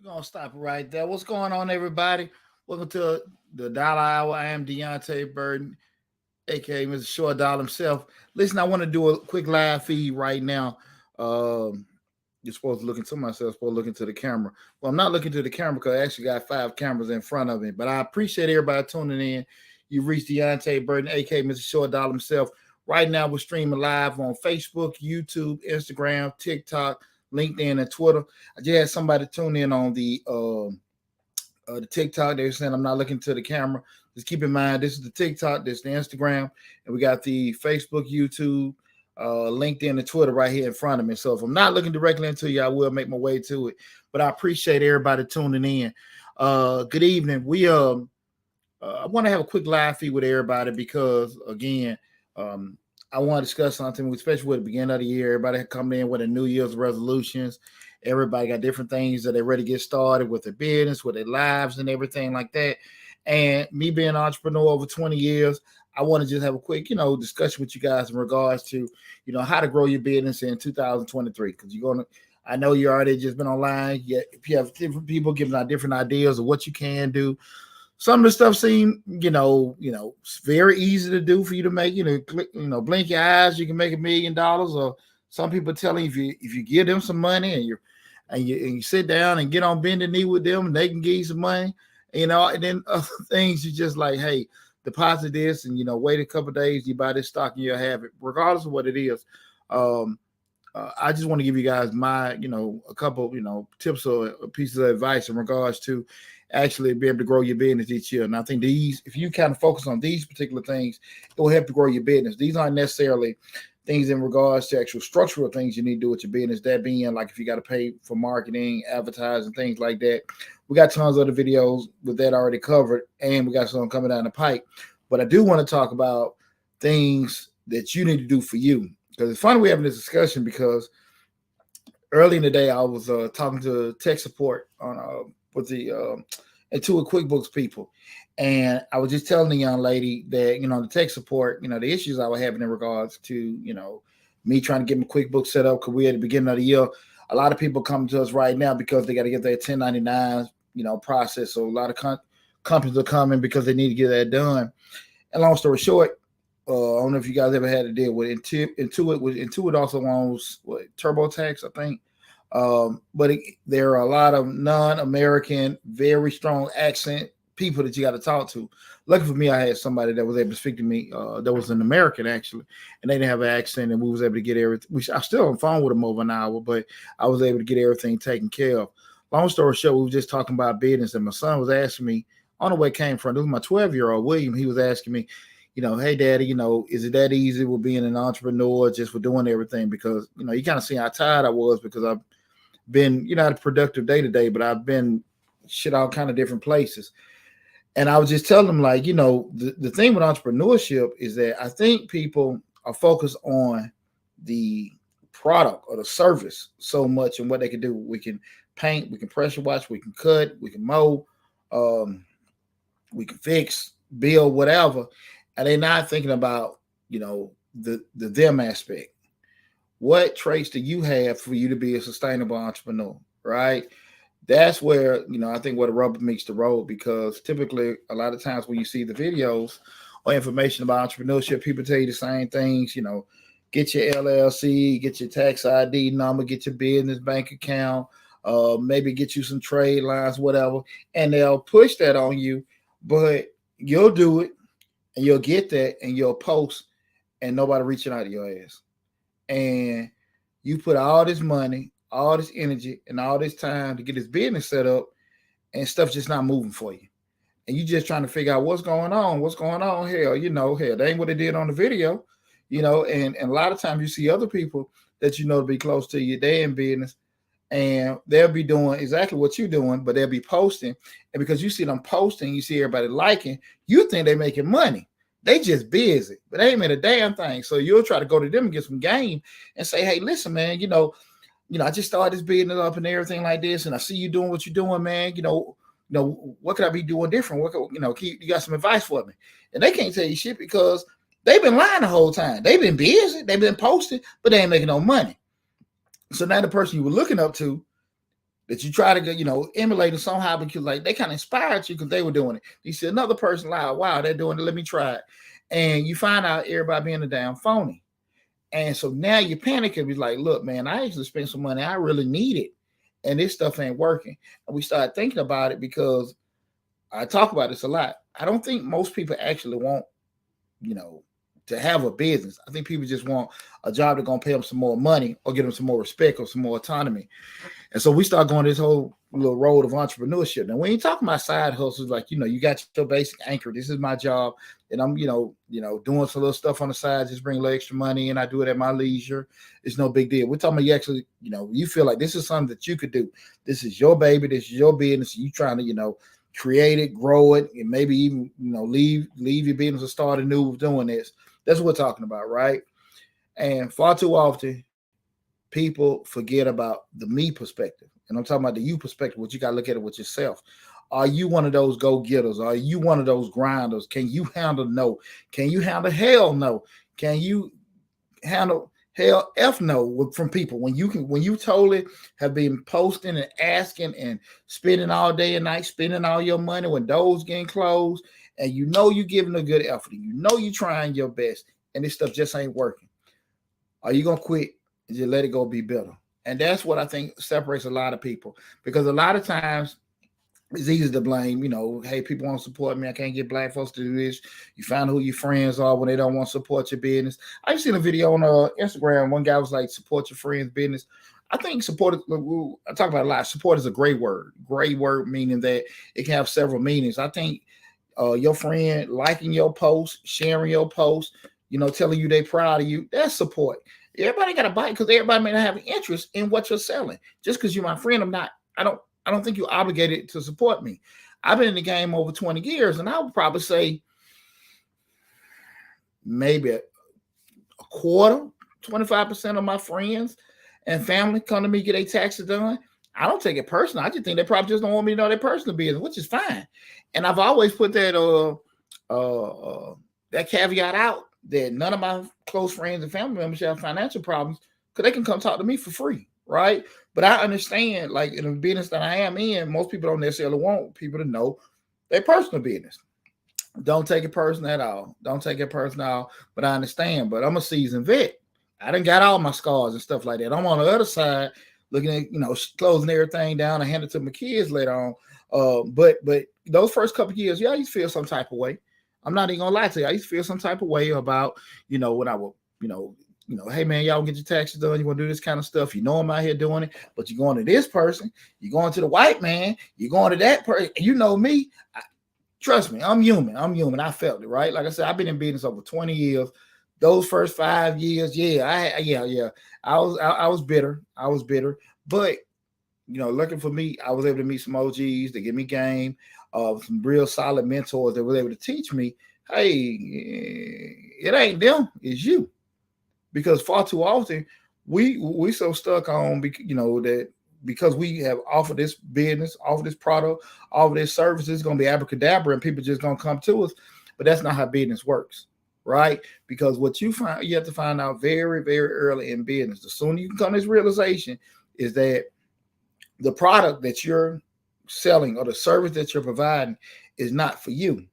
We're gonna stop it right there. What's going on, everybody? Welcome to the Dollar Hour. I am Deonte Burden, aka Mr. Short Dollar himself. Listen, I want to do a quick live feed right now. Um, you're supposed to look into myself, supposed to look into the camera. Well, I'm not looking to the camera because I actually got 5 cameras in front of me. But I appreciate everybody tuning in. You reached Deonte Burden, aka Mr. Short Dollar himself. Right now, we're streaming live on Facebook, YouTube, Instagram, TikTok, LinkedIn, and Twitter. I just had somebody tune in on the TikTok. They're saying I'm not looking to the camera. Just keep in mind, this is the TikTok, this is the Instagram, and we got the Facebook, YouTube, LinkedIn, and Twitter right here in front of me. So if I'm not looking directly into you, I will make my way to it. But I appreciate everybody tuning in. Good evening. I want to have a quick live feed with everybody because, again, I want to discuss something, especially with the beginning of the year. Everybody coming in with a New Year's resolutions. Everybody got different things that they're ready to get started with their business, with their lives, and everything like that. And me being an entrepreneur over 20 years, I want to just have a quick, discussion with you guys in regards to, how to grow your business in 2023. Because I know you already just been online. If you have different people giving out different ideas of what you can do, some of the stuff seem, it's very easy to do for you to make, blink your eyes, you can make $1 million. Or some people telling you if you give them some money and you sit down and get on bended knee with them, and they can give you some money, and then other things you just like, hey, deposit this and wait a couple of days, you buy this stock and you'll have it, regardless of what it is. I just want to give you guys my, a couple, tips or pieces of advice in regards to actually be able to grow your business each year. And I think if you kind of focus on these particular things, it will help you grow your business. These aren't necessarily things in regards to actual structural things you need to do with your business. That being like if you got to pay for marketing, advertising, things like that. We got tons of other videos with that already covered, and we got some coming down the pipe. But I do want to talk about things that you need to do for you. Because it's funny we're having this discussion because early in the day I was talking to tech support on with the Intuit QuickBooks people. And I was just telling the young lady that, the tech support, the issues I was having in regards to, me trying to get my QuickBooks set up because we at the beginning of the year. A lot of people come to us right now because they got to get their 1099, process. So a lot of companies are coming because they need to get that done. And long story short, I don't know if you guys ever had to deal with Intuit. Intuit also owns TurboTax, I think. But there are a lot of non-American, very strong accent people that you got to talk to. Lucky for me, I had somebody that was able to speak to me. That was an American actually, and they didn't have an accent, and we was able to get everything. I still on the phone with them over an hour, but I was able to get everything taken care of. Long story short, we were just talking about business, and my son was asking me, I don't know where it came from. This was my 12-year-old William. He was asking me, hey, Daddy, is it that easy with being an entrepreneur, just for doing everything? Because, you kind of see how tired I was because I've been, had a productive day to day, but I've been shit all kind of different places. And I was just telling them, like, the thing with entrepreneurship is that I think people are focused on the product or the service so much and what they can do. We can paint, we can pressure wash, we can cut, we can mow, we can fix, build, whatever. And they're not thinking about, the them aspect. What traits do you have for you to be a sustainable entrepreneur, right? That's where, I think where the rubber meets the road, because typically a lot of times when you see the videos or information about entrepreneurship, people tell you the same things, get your LLC, get your tax ID number, get your business bank account, maybe get you some trade lines, whatever, and they'll push that on you, but you'll do it and you'll get that and you'll post and nobody reaching out to your ass. And you put all this money, all this energy, and all this time to get this business set up, and stuff just not moving for you. And you just trying to figure out what's going on here. Hell, they ain't what they did on the video, and a lot of times you see other people that to be close to you, they in business, and they'll be doing exactly what you're doing, but they'll be posting. And because you see them posting, you see everybody liking, you think they're making money. They just busy, but they ain't made a damn thing. So you'll try to go to them and get some game and say, hey, listen, man, I just started this business up and everything like this, and I see you doing what you're doing, man. What could I be doing different? You got some advice for me? And they can't tell you shit because they've been lying the whole time. They've been busy, they've been posting, but they ain't making no money. So now the person you were looking up to, that you try to go, emulate it somehow because like they kind of inspired you because they were doing it. You see another person like, wow, they're doing it. Let me try it. And you find out everybody being a damn phony. And so now you panic and be like, look, man, I actually spent some money. I really need it. And this stuff ain't working. And we started thinking about it because I talk about this a lot. I don't think most people actually want, to have a business. I think people just want a job that's going to pay them some more money or give them some more respect or some more autonomy. And so we start going this whole little road of entrepreneurship. Now, we ain't talking about side hustles, like, you got your basic anchor. This is my job. And I'm, doing some little stuff on the side, just bring a little extra money, and I do it at my leisure. It's no big deal. We're talking about you actually, you feel like this is something that you could do. This is your baby. This is your business. You trying to, create it, grow it, and maybe even, leave your business or start anew with doing this. That's what we're talking about, right? And far too often, people forget about the me perspective. And I'm talking about the you perspective, what you got to look at it with yourself. Are you one of those go-getters? Are you one of those grinders? Can you handle no? Can you handle hell no? Can you handle hell F no from people? When you totally have been posting and asking and spending all day and night, spending all your money when doors getting closed, and you're giving a good effort, and you're trying your best, and this stuff just ain't working. Are you gonna quit and just let it go be better? And that's what I think separates a lot of people, because a lot of times it's easy to blame, hey, people won't support me. I can't get black folks to do this. You find who your friends are when they don't want to support your business. I've seen a video on Instagram. One guy was like, support your friend's business. I think support, I talk about it a lot. Support is a great word. Great word meaning that it can have several meanings. I think your friend liking your post, sharing your post, telling you they're proud of you, that's support. Everybody got to bite because everybody may not have an interest in what you're selling. Just because you're my friend, I don't think you're obligated to support me. I've been in the game over 20 years, and I would probably say maybe a quarter, 25% of my friends and family come to me get their taxes done. I don't take it personal. I just think they probably just don't want me to know their personal business, which is fine. And I've always put that caveat out that none of my close friends and family members have financial problems because they can come talk to me for free, right? But I understand, like in the business that I am in, most people don't necessarily want people to know their personal business. Don't take it personal at all. Don't take it personal at all. But I understand. But I'm a seasoned vet. I done got all my scars and stuff like that. I'm on the other side looking at, closing everything down and hand it to my kids later on. But those first couple of years, yeah, I used to feel some type of way. I'm not even gonna lie to you. I used to feel some type of way about, when I would, hey man, y'all get your taxes done. You want to do this kind of stuff. I'm out here doing it, but you're going to this person, you're going to the white man, you're going to that person. You know me. Trust me, I'm human. I felt it, right? Like I said, I've been in business over 20 years. Those first 5 years, I was bitter. But looking for me, I was able to meet some OGs to give me game, some real solid mentors that were able to teach me, hey, it ain't them, it's you. Because far too often we so stuck on, that because we have offered this business, offered this product, offered this service, it's going to be abracadabra and people just going to come to us. But that's not how business works, right? Because what you have to find out very, very early in business. The sooner you can come to this realization is that the product that you're selling or the service that you're providing is not for you.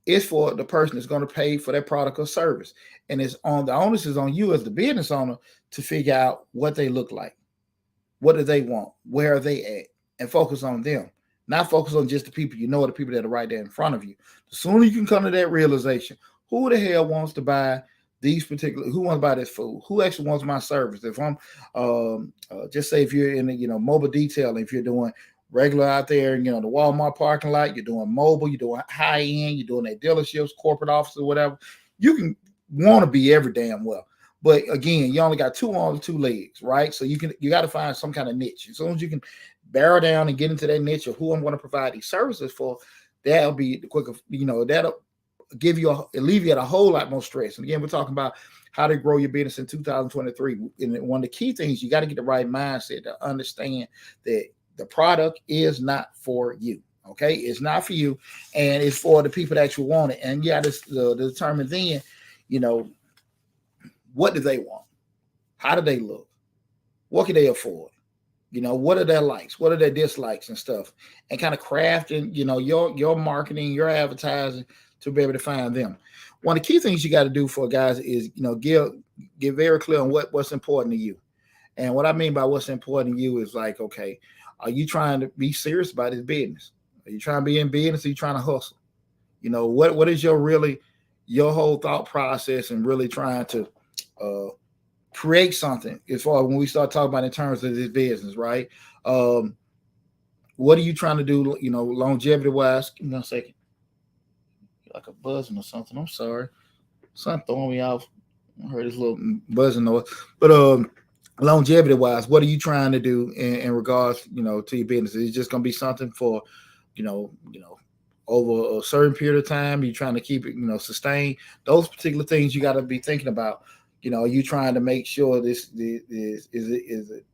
It's for the person that's going to pay for that product or service. And the onus is on you as the business owner to figure out what they look like. What do they want? Where are they at? And focus on them. Not focus on just the people or the people that are right there in front of you. The sooner you can come to that realization, who the hell wants to buy who wants to buy this food? Who actually wants my service? If I'm, just say if you're in mobile detailing, if you're doing regular out there, the Walmart parking lot, you're doing mobile, you're doing high end, you're doing at dealerships, corporate offices, whatever, you can want to be every damn well. But again, you only got 2 arms, 2 legs, right? So you got to find some kind of niche. As soon as you can barrel down and get into that niche of who I'm going to provide these services for, that'll be the quicker, that'll alleviate a whole lot more stress. And again, we're talking about how to grow your business in 2023. And one of the key things, you got to get the right mindset to understand that the product is not for you. Okay, it's not for you, and it's for the people that actually want it. And you got to determine then, what do they want? How do they look? What can they afford? What are their likes? What are their dislikes and stuff? And kind of crafting, your marketing, your advertising to be able to find them. One of the key things you got to do for guys is, get very clear on what's important to you. And what I mean by what's important to you is like, okay, are you trying to be serious about this business? Are you trying to be in business? Are you trying to hustle? What is your whole thought process and really trying to create something as far as when we start talking about in terms of this business, right? What are you trying to do, longevity wise? Give me a second. Like a buzzing or something. I'm sorry. Something throwing me off. I heard this little buzzing noise. But longevity wise, what are you trying to do in regards, to your business? Is it just gonna be something for, over a certain period of time? You're trying to keep it, sustained. Those particular things you got to be thinking about. Are you trying to make sure this is it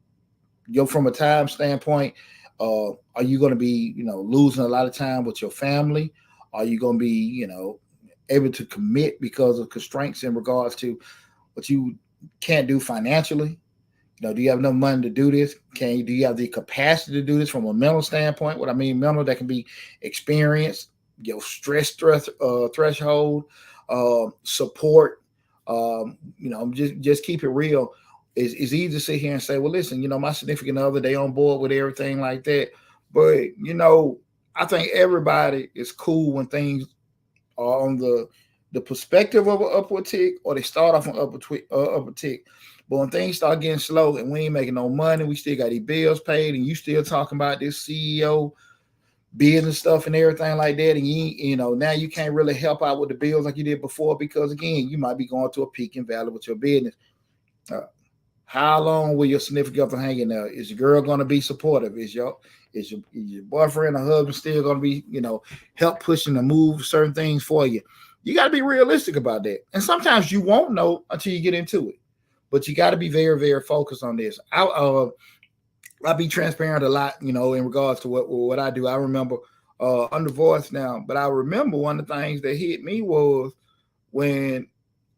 from a time standpoint? Are you going to be, losing a lot of time with your family? Are you going to be, able to commit because of constraints in regards to what you can't do financially? Do you have enough money to do this? Do you have the capacity to do this from a mental standpoint? What I mean, mental, that can be experience, stress threshold, support. Just keep it real. It's easy to sit here and say, well, listen, my significant other, they on board with everything like that. But, I think everybody is cool when things are on the perspective of an upward tick, or they start off on upward tick. But when things start getting slow and we ain't making no money, we still got these bills paid, and you still talking about this CEO business stuff and everything like that, and now you can't really help out with the bills like you did before, because again, you might be going to a peak in value with your business. How long will your significant other hang in there? Is your girl going to be supportive? Is your boyfriend or husband still going to be, help pushing to move certain things for you? You got to be realistic about that. And sometimes you won't know until you get into it. But you got to be very, very focused on this. I be transparent a lot, in regards to what I do. I remember I'm divorced now, but I remember one of the things that hit me was when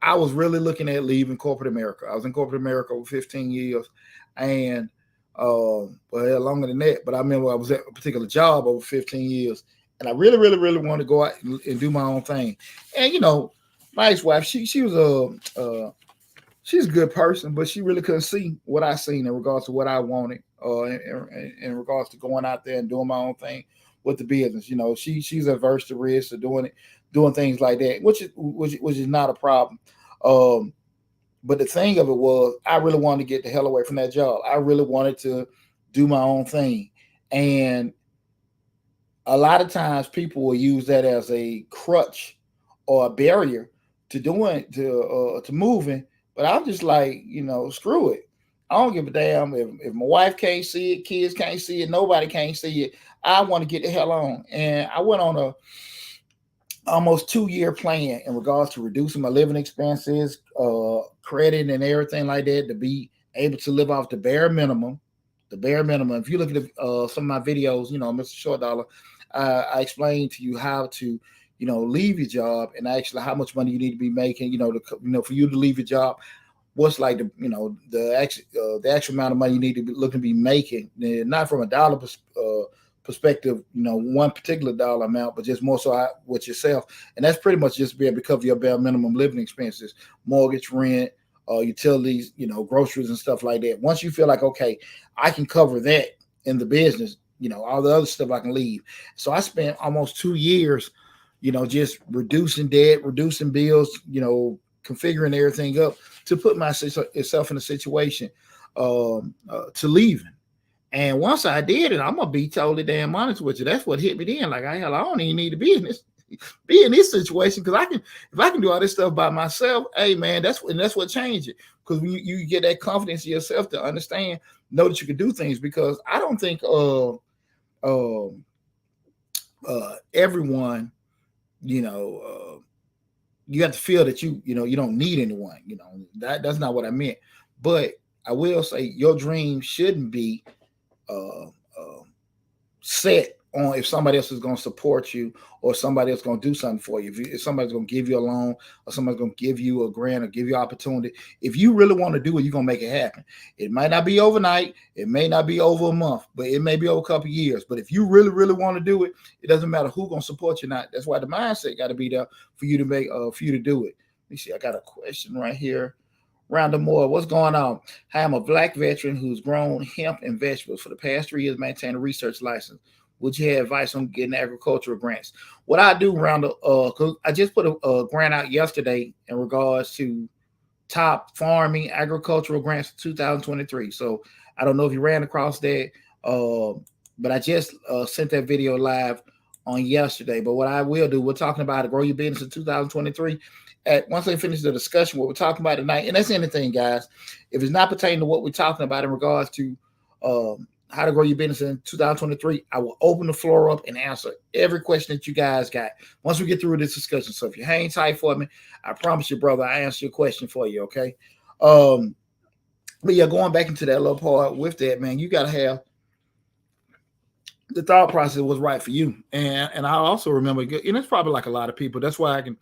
I was really looking at leaving corporate America. I was in corporate America over 15 years, and well, longer than that. But I remember I was at a particular job over 15 years, and I really, really, really wanted to go out and do my own thing. And my ex-wife, she was she's a good person, but she really couldn't see what I seen in regards to what I wanted, in regards to going out there and doing my own thing with the business. She's averse to risk or doing things like that, which is not a problem. Um, but the thing of it was, I really wanted to get the hell away from that job. I really wanted to do my own thing, and a lot of times people will use that as a crutch or a barrier to doing to moving. But I'm just like, screw it. I don't give a damn if my wife can't see it, kids can't see it, nobody can't see it. I want to get the hell on. And I went on a almost 2-year plan in regards to reducing my living expenses, credit and everything like that, to be able to live off the bare minimum. The bare minimum. If you look at some of my videos, Mr. Short Dollar, I explained to you how to, leave your job and actually how much money you need to be making, for you to leave your job. What's like the actual amount of money you need to be looking to be making, not from a dollar perspective, one particular dollar amount, but just more so with yourself. And that's pretty much just be able to cover your bare minimum living expenses, mortgage, rent, utilities, groceries and stuff like that. Once you feel like, okay, I can cover that in the business, all the other stuff I can leave. So I spent almost 2 years, just reducing debt, reducing bills, configuring everything up to put myself in a situation to leaving. And once I did it, I'm gonna be totally damn honest with you. That's what hit me then. Like, I don't even need to be in this situation, because if I can do all this stuff by myself, hey man, that's what changed it. Because when you get that confidence in yourself to know that you can do things. Because I don't think everyone, you have to feel that you don't need anyone. That's not what I meant. But I will say your dream shouldn't be set on if somebody else is going to support you, or somebody else going to do something for you. If somebody's going to give you a loan, or somebody's going to give you a grant or give you opportunity, if you really want to do it, you're going to make it happen. It might not be overnight. It may not be over a month, but it may be over a couple of years. But if you really, really want to do it, it doesn't matter who's going to support you or not. That's why the mindset got to be there for you to do it. Let me see. I got a question right here. Rhonda Moore, what's going on? Hi, I'm a Black veteran who's grown hemp and vegetables for the past 3 years, maintained a research license. Would you have advice on getting agricultural grants? What I do, Rhonda, because I just put a grant out yesterday in regards to top farming agricultural grants 2023. So I don't know if you ran across that, but I just sent that video live on yesterday. But what I will do, we're talking about how to grow your business in 2023. Once I finish the discussion, what we're talking about tonight, and that's anything, guys. If it's not pertaining to what we're talking about in regards to how to grow your business in 2023, I will open the floor up and answer every question that you guys got once we get through this discussion. So if you hang tight for me, I promise you, brother, I answer your question for you, okay? But yeah, going back into that little part with that, man, you got to have the thought process was right for you. And I also remember, and it's probably like a lot of people. That's why I can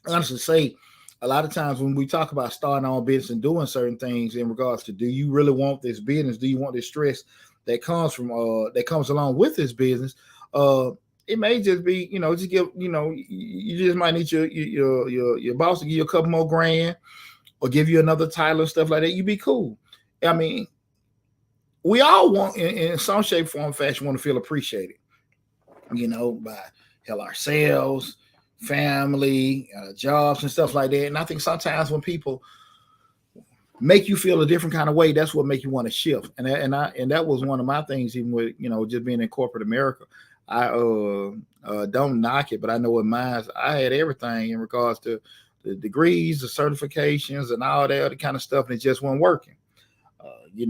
honestly say, a lot of times when we talk about starting our own business and doing certain things in regards to, do you really want this business? Do you want this stress that comes along with this business? It may just be, just give, you just might need your boss to give you a couple more grand or give you another title and stuff like that. You'd be cool. I mean, we all want, in some shape, form, fashion, want to feel appreciated, by ourselves, family, jobs and stuff like that. And I think sometimes when people make you feel a different kind of way, that's what make you want to shift. And that was one of my things, even with just being in corporate America. I don't knock it, but I know in mine, I had everything in regards to the degrees, the certifications, and all that other kind of stuff, and it just wasn't working.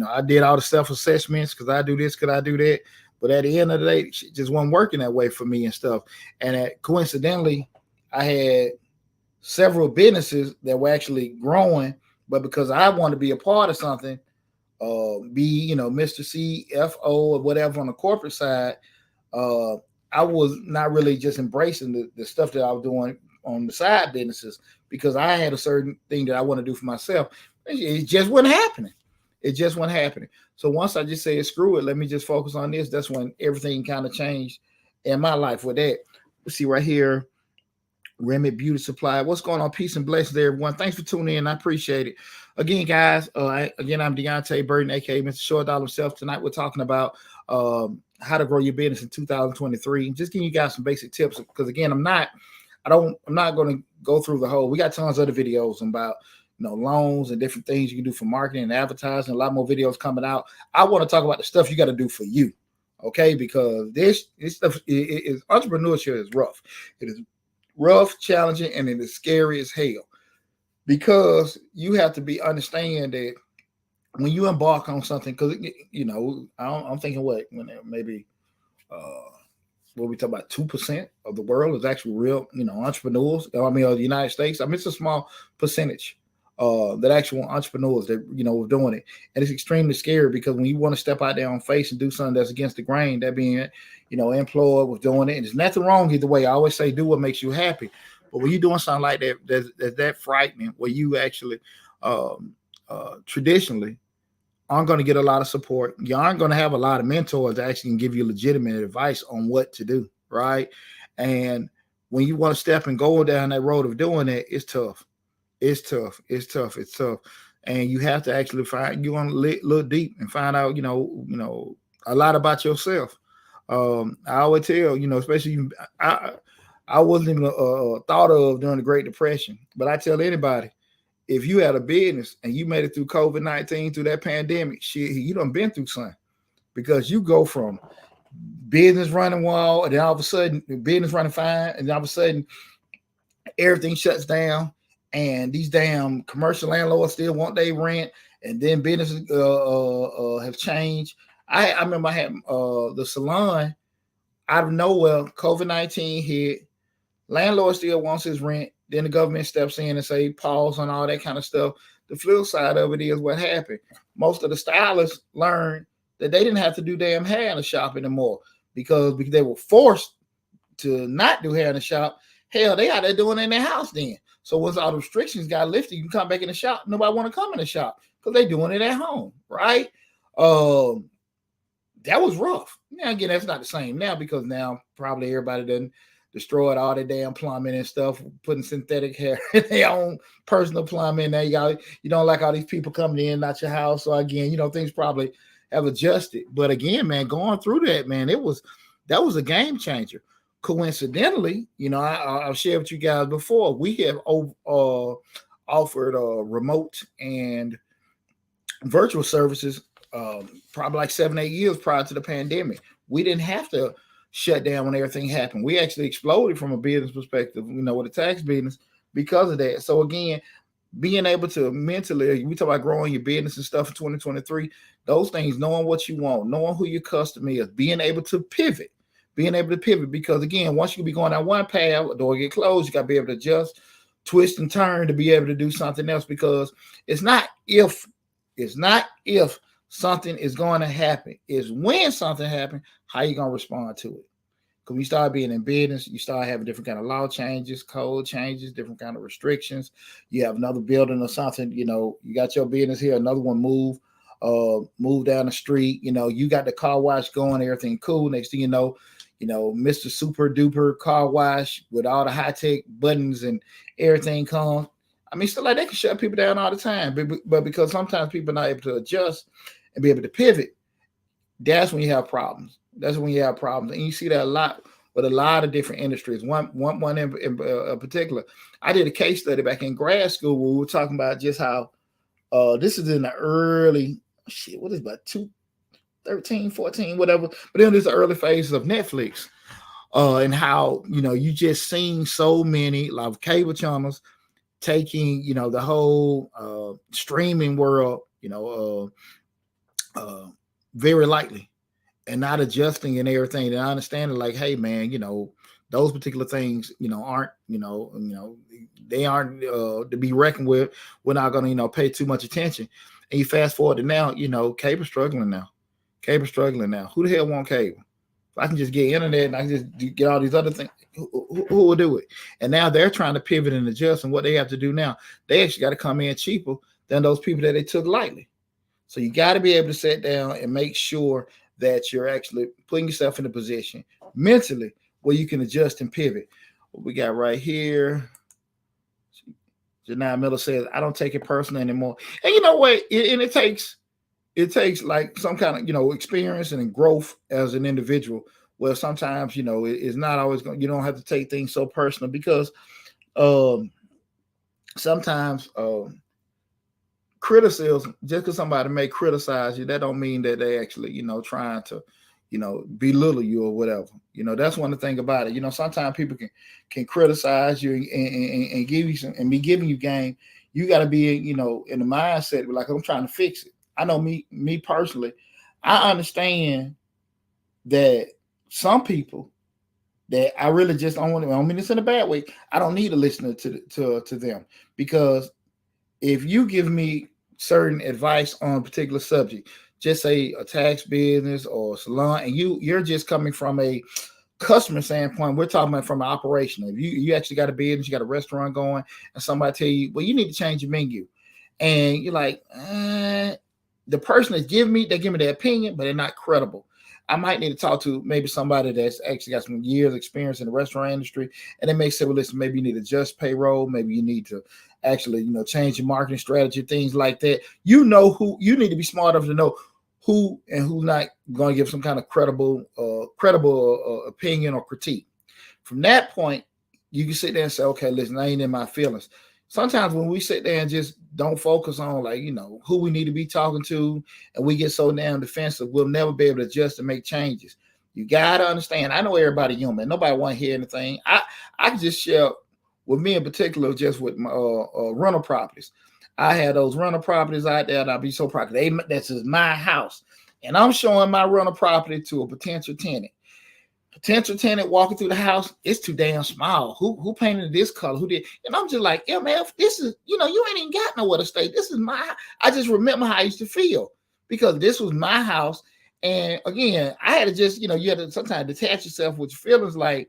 I did all the self-assessments because I do this, because I do that. But at the end of the day, it just wasn't working that way for me and stuff. And coincidentally, I had several businesses that were actually growing, but because I wanted to be a part of something, be, Mr. CFO or whatever on the corporate side, uh, I was not really just embracing the stuff that I was doing on the side businesses because I had a certain thing that I want to do for myself. It just wasn't happening. It just wasn't happening. So once I just said, screw it, let me just focus on this, that's when everything kind of changed in my life with that. Let's see right here. Remit Beauty Supply. What's going on? Peace and blessings, everyone. Thanks for tuning in. I appreciate it. Again, guys, I'm Deonte Burden, aka Mr. Short Dollar himself. Tonight we're talking about how to grow your business in 2023. Just giving you guys some basic tips because again, I'm not going to go through the whole. We got tons of other videos about loans and different things you can do for marketing and advertising. A lot more videos coming out. I want to talk about the stuff you got to do for you, okay? Because this stuff is entrepreneurship is rough. It is rough, challenging, and it is scary as hell because you have to understand that when you embark on something, because I'm thinking maybe what we talk about 2% of the world is actually real entrepreneurs. Of the United States. It's a small percentage that actual entrepreneurs that were doing it, and it's extremely scary because when you want to step out there on face and do something that's against the grain, that being employed with doing it, and there's nothing wrong either way. I always say do what makes you happy, but when you're doing something like that frightening, where you actually traditionally aren't going to get a lot of support, you aren't going to have a lot of mentors that actually can give you legitimate advice on what to do, right? And when you want to step and go down that road of doing it, it's tough. It's tough. And you have to actually you want to look deep and find out, a lot about yourself. I always tell, especially I wasn't even thought of during the Great Depression, but I tell anybody, if you had a business and you made it through COVID-19, through that pandemic, shit, you done been through something because you go from business running wild, and then all of a sudden business running fine, and then all of a sudden everything shuts down. And these damn commercial landlords still want their rent, and then businesses have changed. I remember I had the salon out of nowhere. COVID-19 hit. Landlord still wants his rent. Then the government steps in and say pause on all that kind of stuff. The flip side of it is what happened. Most of the stylists learned that they didn't have to do damn hair in the shop anymore because they were forced to not do hair in the shop. Hell, they out there doing it in their house then. So once all the restrictions got lifted, you can come back in the shop. Nobody want to come in the shop because they're doing it at home, right? That was rough. Now, again, that's not the same now because now probably everybody done destroyed all their damn plumbing and stuff, putting synthetic hair in their own personal plumbing. Now you don't like all these people coming in, not your house. So again, things probably have adjusted. But again, man, going through that, man, that was a game changer. Coincidentally, I've shared with you guys before, we have offered remote and virtual services probably like 7-8 years prior to the pandemic. We didn't have to shut down when everything happened. We actually exploded from a business perspective, with a tax business because of that. So again, being able to mentally, we talk about growing your business and stuff in 2023, those things, knowing what you want, knowing who your customer is, being able to pivot because again, once you be going down one path, a door get closed, you got to be able to adjust, twist and turn to be able to do something else because it's not if something is going to happen. It's when something happens, how you going to respond to it. Because when you start being in business, you start having different kind of law changes, code changes, different kind of restrictions. You have another building or something, you got your business here, another one move down the street, you got the car wash going, everything cool. Next thing you know, Mr. Super Duper car wash with all the high tech buttons and everything comes. Stuff like that can shut people down all the time, but because sometimes people are not able to adjust and be able to pivot, that's when you have problems. And you see that a lot with a lot of different industries. One in particular, I did a case study back in grad school where we were talking about just how this is in the early what is it, about 13, 14, whatever. But then there's the early phases of Netflix, and how you just seen so many like cable channels taking the whole streaming world very lightly and not adjusting and everything. And I understand it like, hey man, those particular things aren't they aren't to be reckoned with. We're not going to pay too much attention. And you fast forward to now, cable's struggling now. Cable's struggling now. Who the hell want cable? If I can just get internet and I can just get all these other things, who will do it? And now they're trying to pivot and adjust. And what they have to do now, they actually got to come in cheaper than those people that they took lightly. So you got to be able to sit down and make sure that you're actually putting yourself in a position mentally where you can adjust and pivot. What we got right here. Janai Miller says, I don't take it personal anymore. And you know what? It takes like some kind of, experience and growth as an individual. Where sometimes, it's not always going, you don't have to take things so personal because sometimes criticism, just because somebody may criticize you, that don't mean that they actually, trying to, belittle you or whatever. That's one of the things about it. Sometimes people can criticize you and give you some and be giving you game. You got to be, in the mindset like I'm trying to fix it. I know me personally, I understand that some people that I really just don't want to. I don't mean this in a bad way. I don't need to listen to them because if you give me certain advice on a particular subject, just say a tax business or a salon, and you're just coming from a customer standpoint, we're talking about from an operational. If you actually got a business, you got a restaurant going, and somebody tell you, well, you need to change your menu, and you're like, the person that's giving me, they give me their opinion, but they're not credible. I might need to talk to maybe somebody that's actually got some years experience in the restaurant industry, and they may say, well, listen, maybe you need to adjust payroll, maybe you need to actually, change your marketing strategy, things like that. Who you need to be smart enough to know who and who's not going to give some kind of credible opinion or critique. From that point, you can sit there and say, okay, listen, I ain't in my feelings. Sometimes when we sit there and just don't focus on who we need to be talking to, and we get so damn defensive, we'll never be able to adjust and make changes. You got to understand, I know everybody human. Nobody want to hear anything. I can just share with me in particular, just with my rental properties. I had those rental properties out there, and I'd be so proud. This is my house, and I'm showing my rental property to a potential tenant. Potential tenant walking through the house, it's too damn small. Who painted this color? Who did? And I'm just like, MF, this is, you ain't even got nowhere to stay. This is I just remember how I used to feel because this was my house. And again, I had to just, you had to sometimes detach yourself with your feelings like,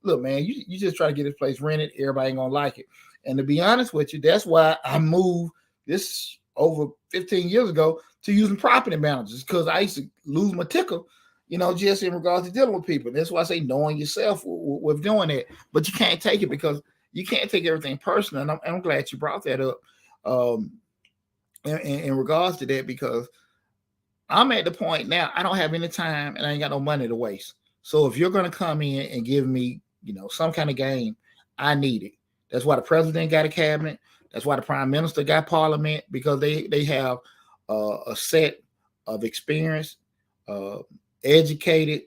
look, man, you just try to get this place rented. Everybody ain't going to like it. And to be honest with you, that's why I moved this over 15 years ago to using property managers because I used to lose my tickle, just in regards to dealing with people. That's why I say knowing yourself with doing it. But you can't take it because you can't take everything personal. And I'm glad you brought that up in regards to that because I'm at the point now, I don't have any time and I ain't got no money to waste. So if you're going to come in and give me, some kind of game, I need it. That's why the president got a cabinet. That's why the prime minister got parliament because they have a set of experience, educated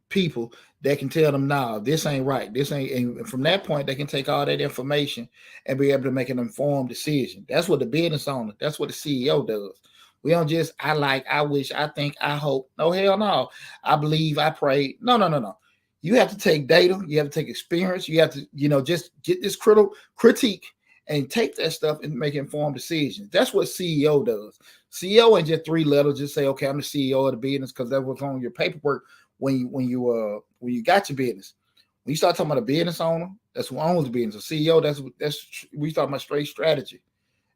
people that can tell them, nah, this ain't right. This ain't. And from that point, they can take all that information and be able to make an informed decision. That's what the business owner, that's what the CEO does. We don't just, I wish, I think, I hope. No, hell no. I believe, I pray. No. You have to take data. You have to take experience. You have to, just get this critique and take that stuff and make informed decisions. That's what CEO does. CEO ain't just three letters. Just say, okay, I'm the CEO of the business because that's what's on your paperwork when you got your business. When you start talking about a business owner, that's who owns the business. A CEO, that's we talking about straight strategy.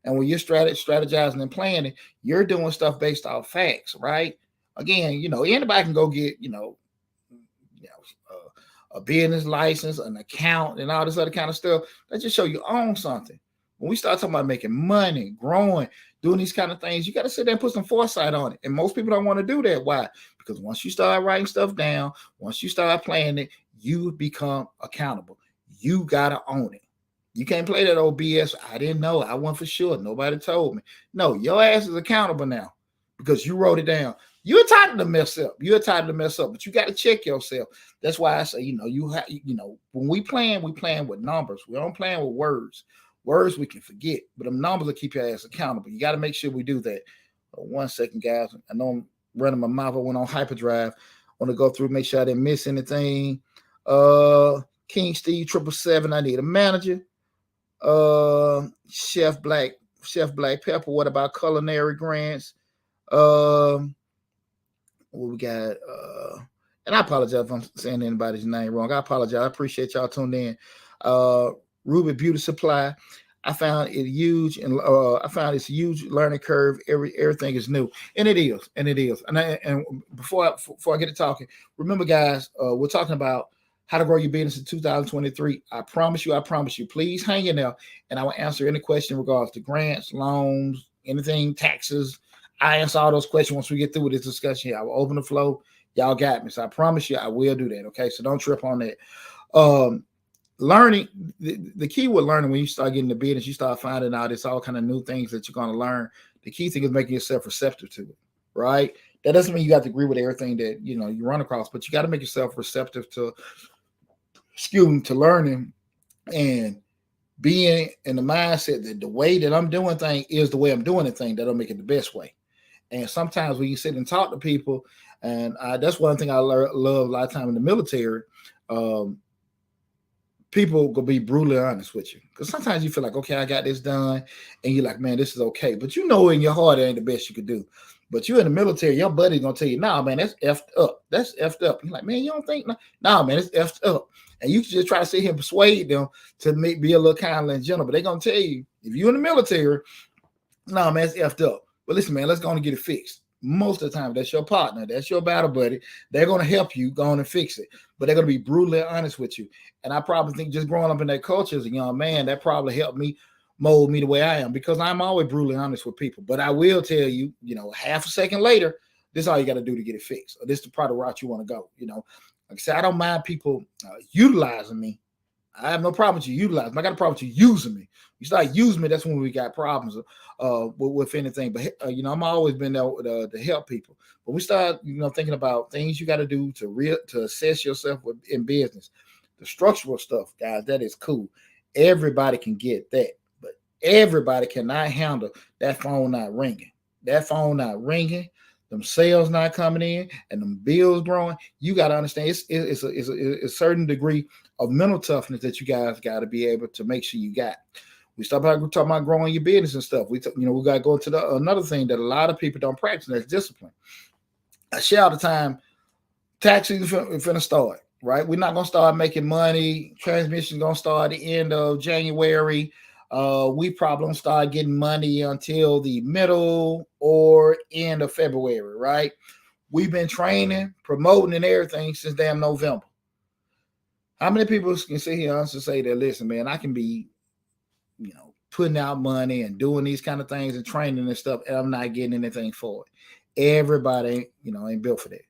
And when you're strategizing and planning, you're doing stuff based off facts, right? Again, anybody can go get, a business license, an account, and all this other kind of stuff. That just show you own something. When we start talking about making money, growing, doing these kind of things, you got to sit there and put some foresight on it. And most people don't want to do that. Why? Because once you start writing stuff down, once you start planning it, you become accountable. You got to own it. You can't play that old BS. I didn't know. I wasn't for sure. Nobody told me. No, your ass is accountable now because you wrote it down. You're entitled to mess up. But you got to check yourself. That's why I say, when we plan with numbers. We don't plan with words. Words we can forget, but them numbers will keep your ass accountable. You got to make sure we do that. 1 second, guys. I know I'm running my mouth. I went on hyperdrive. I want to go through, make sure I didn't miss anything. King Steve 777. I need a manager. Chef Black Chef Black Pepper. What about culinary grants? Um, what we got? And I apologize if I'm saying anybody's name wrong. I apologize. I appreciate y'all tuning in. Uh, Ruby Beauty Supply. I found it huge, and I found it's a huge learning curve. Everything is new, and it is, and it is. And before I get to talking, remember, guys, we're talking about how to grow your business in 2023. I promise you, please hang in there, and I will answer any question in regards to grants, loans, anything, taxes. I answer all those questions once we get through with this discussion here. I will open the flow. Y'all got me. So I promise you I will do that. Okay. So don't trip on that. Learning, the key with learning, when you start getting the business, you start finding out it's all kind of new things that you're going to learn. The key thing is making yourself receptive to it. Right. That doesn't mean you got to agree with everything that, you run across, but you got to make yourself receptive to learning and being in the mindset that the way that I'm doing things is the way I'm doing the thing. That'll make it the best way. And sometimes when you sit and talk to people, and that's one thing I love a lot of time in the military, people will be brutally honest with you. Because sometimes you feel like, okay, I got this done. And you're like, man, this is okay. But you know in your heart it ain't the best you could do. But you're in the military, your buddy's going to tell you, nah, man, that's effed up. That's effed up. You're like, man, you don't think? Nah, man, it's effed up. And you can just try to sit here and persuade them to be a little kind and gentle. But they're going to tell you, if you're in the military, nah, man, it's effed up. But listen, man, let's go and get it fixed. Most of the time, that's your partner, that's your battle buddy. They're going to help you go on and fix it, but they're going to be brutally honest with you. And I probably think just growing up in that culture as a young man, that probably helped me mold me the way I am, because I'm always brutally honest with people. But I will tell you, half a second later, this is all you got to do to get it fixed. Or this is the part of route you want to go. Like I said, I don't mind people utilizing me. I have no problem with you utilizing me. I got a problem with you using me. You start using me, that's when we got problems with anything. But I'm always been there to help people. But we start, thinking about things you got to do to assess yourself in business. The structural stuff, guys, that is cool. Everybody can get that, but everybody cannot handle that phone not ringing. That phone not ringing, them sales not coming in, and them bills growing. You got to understand it's a certain degree of mental toughness that you guys got to be able to make sure you got. We talking about growing your business and stuff. We got to go to another thing that a lot of people don't practice, and that's discipline. I share all the time, tax season finna start, right? We're not going to start making money. Transmission going to start at the end of January. We probably don't start getting money until the middle or end of February, right? We've been training, promoting, and everything since damn November. How many people can sit here and honestly say that, listen, man, I can be, putting out money and doing these kind of things and training and stuff, and I'm not getting anything for it? Everybody, ain't built for that.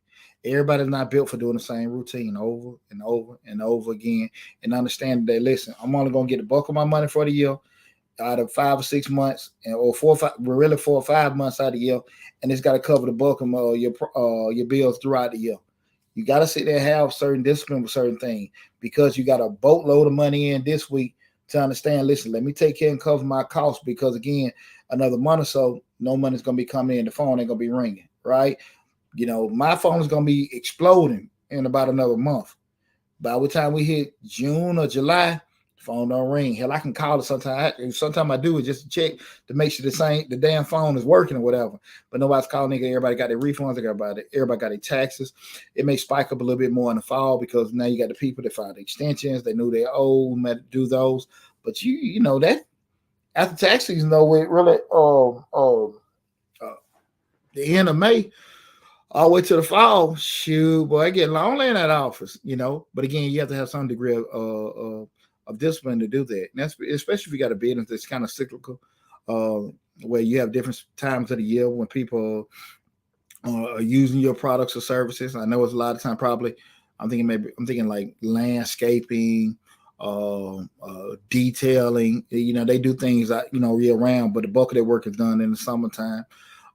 Everybody's not built for doing the same routine over and over and over again, and understanding that, listen, I'm only going to get the bulk of my money for the year out of 5 or 6 months, or 4 or 5 months out of the year, and it's got to cover the bulk of your bills throughout the year. You got to sit there and have certain discipline with certain things, because you got a boatload of money in this week to understand, listen, let me take care and cover my costs, because again, another month or so, no money's going to be coming in. The phone ain't going to be ringing, right? My phone is going to be exploding in about another month. By the time we hit June or July, the phone don't ring. Hell, I can call it sometimes. Sometimes I do it just to check to make sure the damn phone is working or whatever. But nobody's calling. Everybody got their refunds. Everybody got their taxes. It may spike up a little bit more in the fall, because now you got the people that filed the extensions. They knew they owed, had to do those. But you know that after tax season, though, we really the end of May all the way to the fall, shoot, boy, I get lonely in that office, But again, you have to have some degree of discipline to do that. And that's especially if you got a business that's kind of cyclical, where you have different times of the year when people are using your products or services. I know it's a lot of time probably. I'm thinking like landscaping, detailing. They do things year round, but the bulk of their work is done in the summertime.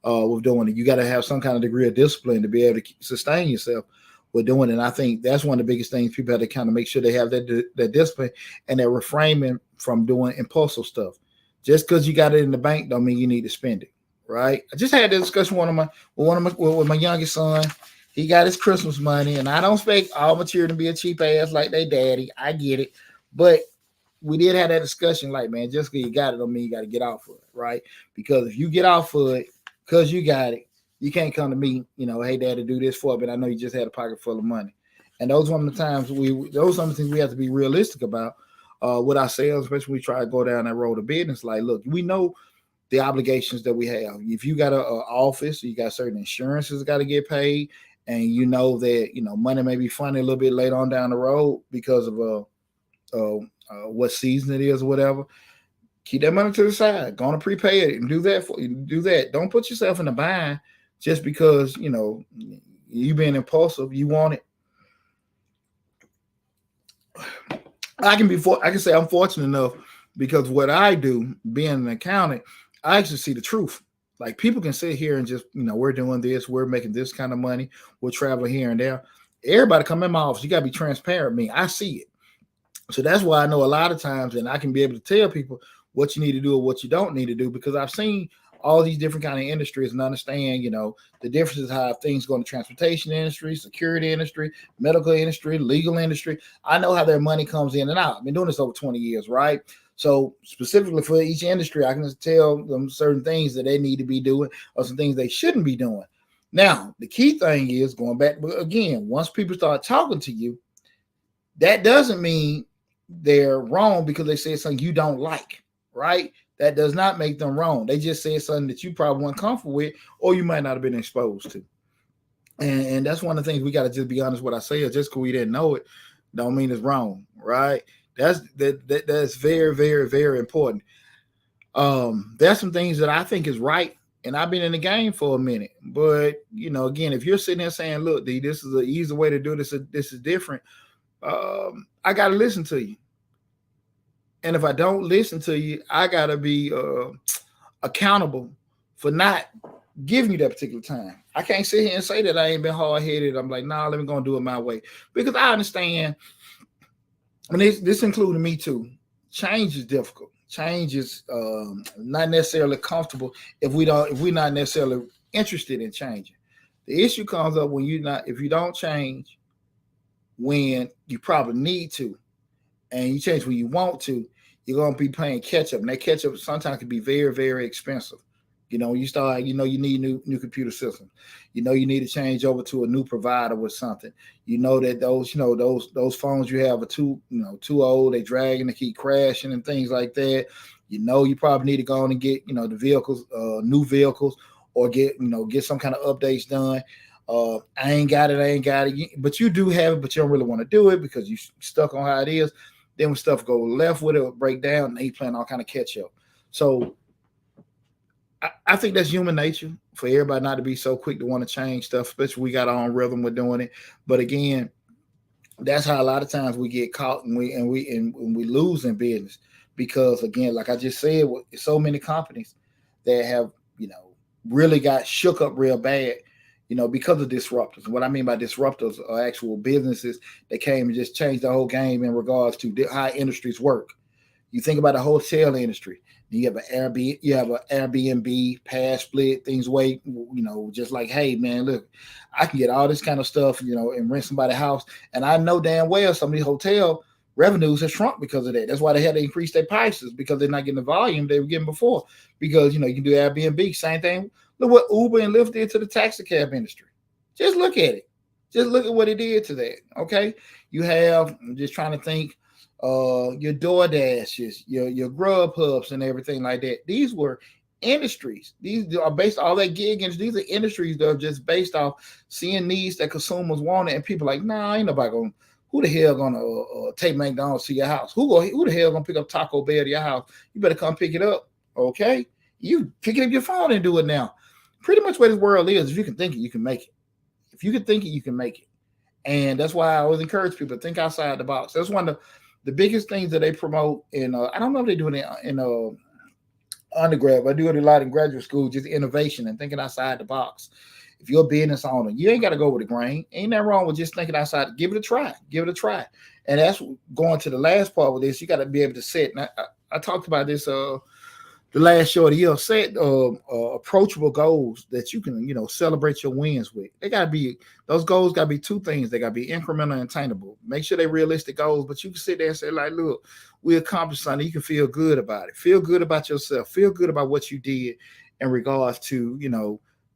With doing it, you got to have some kind of degree of discipline to be able to sustain yourself with doing it. And I think that's one of the biggest things people have to kind of make sure they have that discipline, and they're refraining from doing impulsive stuff. Just because you got it in the bank don't mean you need to spend it, right? I just had this discussion with my youngest son. He got his Christmas money, and I don't expect all my children to be a cheap ass like they daddy. I get it, but we did have that discussion. Like, man, just because you got it don't mean you got to get off of it, right? Because if you get off of it because you got it, you can't come to me, hey, dad, to do this for me. But I know you just had a pocket full of money. And those are one of the times those are some of the things we have to be realistic about with ourselves, especially when we try to go down that road of business. Like, look, we know the obligations that we have. If you got an office, you got certain insurances got to get paid, and you know that money may be funny a little bit later on down the road because of what season it is or whatever. Keep that money to the side. Go on and prepay it and do that. Don't put yourself in a bind just because you being impulsive. You want it. I can say I'm fortunate enough because what I do, being an accountant, I actually see the truth. Like, people can sit here and just, we're doing this, we're making this kind of money, we're traveling here and there. Everybody come in my office, you got to be transparent with me. I see it. So that's why I know a lot of times, and I can be able to tell people what you need to do or what you don't need to do, because I've seen all these different kind of industries and understand, the differences, how things go in the transportation industry, security industry, medical industry, legal industry. I know how their money comes in and out. I've been doing this over 20 years, right? So specifically for each industry, I can just tell them certain things that they need to be doing or some things they shouldn't be doing. Now, the key thing is going back again, once people start talking to you, that doesn't mean they're wrong because they said something you don't like, right? That does not make them wrong. They just said something that you probably weren't comfortable with, or you might not have been exposed to. And that's one of the things we got to just be honest with ourselves. Just because we didn't know it, don't mean it's wrong, right? That's very, very, very important. There's some things that I think is right, and I've been in the game for a minute. But again, if you're sitting there saying, "Look, D, this is an easy way to do this. This is different," I got to listen to you. And if I don't listen to you, I got to be accountable for not giving you that particular time. I can't sit here and say that I ain't been hard-headed. I'm like, nah, let me go and do it my way. Because I understand, and this included me too, change is difficult. Change is not necessarily comfortable if we're not necessarily interested in changing. The issue comes up if you don't change when you probably need to, and you change when you want to, you're going to be playing catch up. And that catch up sometimes can be very, very expensive. You start, you need new computer systems. You need to change over to a new provider with something. That those phones you have are too old. They drag and they keep crashing and things like that. You probably need to go on and get, the vehicles, new vehicles, or get some kind of updates done. I ain't got it, but you do have it, but you don't really want to do it because you stuck on how it is. Then when stuff go left with it or break down, and they playing all kind of catch up. So I think that's human nature for everybody not to be so quick to want to change stuff, especially we got our own rhythm with doing it. But again, that's how a lot of times we get caught and we lose in business because, again, like I just said, so many companies that have really got shook up real bad. Because of disruptors. What I mean by disruptors are actual businesses that came and just changed the whole game in regards to how industries work. You think about the hotel industry. You have an Airbnb, pass split, things way, just like, hey, man, look, I can get all this kind of stuff, and rent somebody's house. And I know damn well some of these hotel revenues have shrunk because of that. That's why they had to increase their prices because they're not getting the volume they were getting before. Because, you can do Airbnb, same thing. Look what Uber and Lyft did to the taxi cab industry. Just look at it. Just look at what it did to that. Okay. You have, I'm just trying to think, your DoorDashes, your Grubhubs and everything like that. These were industries. These are based all that gig industry. These are industries that are just based off seeing needs that consumers wanted, and people like, nah, ain't nobody gonna. Who the hell gonna take McDonald's to your house? Who the hell gonna pick up Taco Bell to your house? You better come pick it up. Okay, you pick up your phone and do it now. Pretty much where this world is. If you can think it, you can make it. If you can think it, you can make it. And that's why I always encourage people to think outside the box. That's one of the biggest things that they promote in. I don't know if they do it in undergrad, but I do it a lot in graduate school. Just innovation and thinking outside the box. If you're a business owner, you ain't got to go with the grain. Ain't nothing wrong with just thinking outside. Give it a try. Give it a try. And that's going to the last part with this. You got to be able to set. And I talked about this the last show of the year, set approachable goals that you can, celebrate your wins with. They gotta be those goals. Gotta be two things. They gotta be incremental and attainable. Make sure they're realistic goals, but you can sit there and say, like, look, we accomplished something. You can feel good about it. Feel good about yourself. Feel good about what you did in regards to,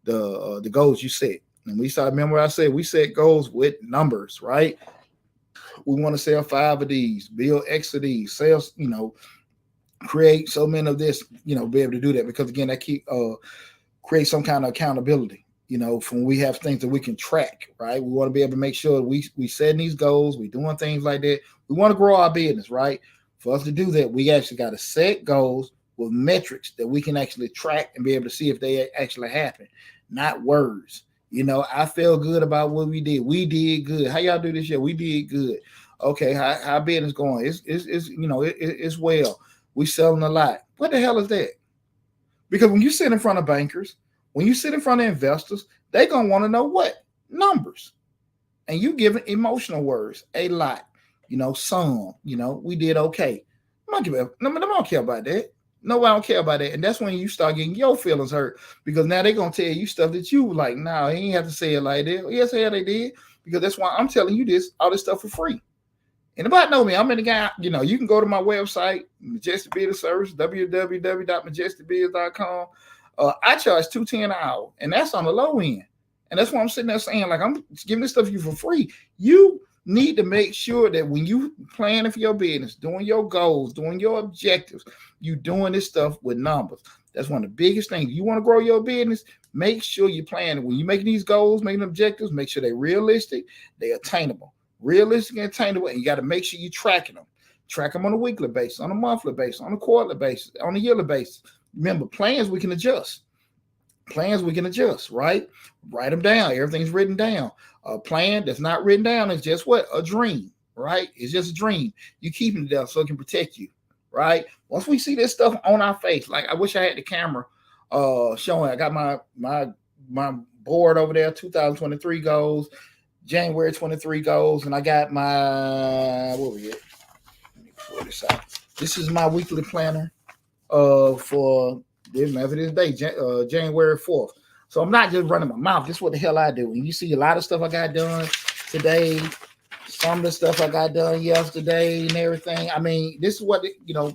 the goals you set. And we start. Remember, I said we set goals with numbers, right? We want to sell 5 of these, build X of these, sales, create so many of this, be able to do that, because again, that create some kind of accountability, from we have things that we can track, right? We want to be able to make sure we setting these goals, we doing things like that. We want to grow our business, right? For us to do that, we actually got to set goals with metrics that we can actually track and be able to see if they actually happen, not words. I feel good about what we did. We did good. How y'all do this year? We did good. Okay, how business going? It's well. We selling a lot. What the hell is that? Because when you sit in front of bankers, when you sit in front of investors, they're gonna want to know what numbers, and you giving emotional words a lot. Some. We did okay. I don't care about that. Nobody don't care about that. And that's when you start getting your feelings hurt, because now they're going to tell you stuff that you like, nah, he ain't have to say it like that. Yes, hell they did. Because that's why I'm telling you all this stuff for free. Anybody know me? I'm in the guy, you can go to my website, Majestic Business Service, www.majesticbiz.com. I charge $210 an hour, and that's on the low end. And that's why I'm sitting there saying, like, I'm giving this stuff to you for free. You need to make sure that when you planning for your business, doing your goals, doing your objectives, you doing this stuff with numbers. That's one of the biggest things. You want to grow your business, make sure you plan. When you're making these goals, making objectives, make sure they're realistic, they're attainable. Realistic and attainable, and you got to make sure you're tracking them. Track them on a weekly basis, on a monthly basis, on a quarterly basis, on a yearly basis. Remember, plans we can adjust. Right? Write them down. Everything's written down. A plan that's not written down is just what? A dream, right? It's just a dream. You keeping it down so it can protect you, right? Once we see this stuff on our face, like I wish I had the camera showing. I got my board over there, 2023 goals, January 23 goals, and I got my, what we get? Let me pull this out. This is my weekly planner for this day, January 4th. So I'm not just running my mouth. This is what the hell I do. And you see a lot of stuff I got done today, some of the stuff I got done yesterday and everything. I mean, this is what,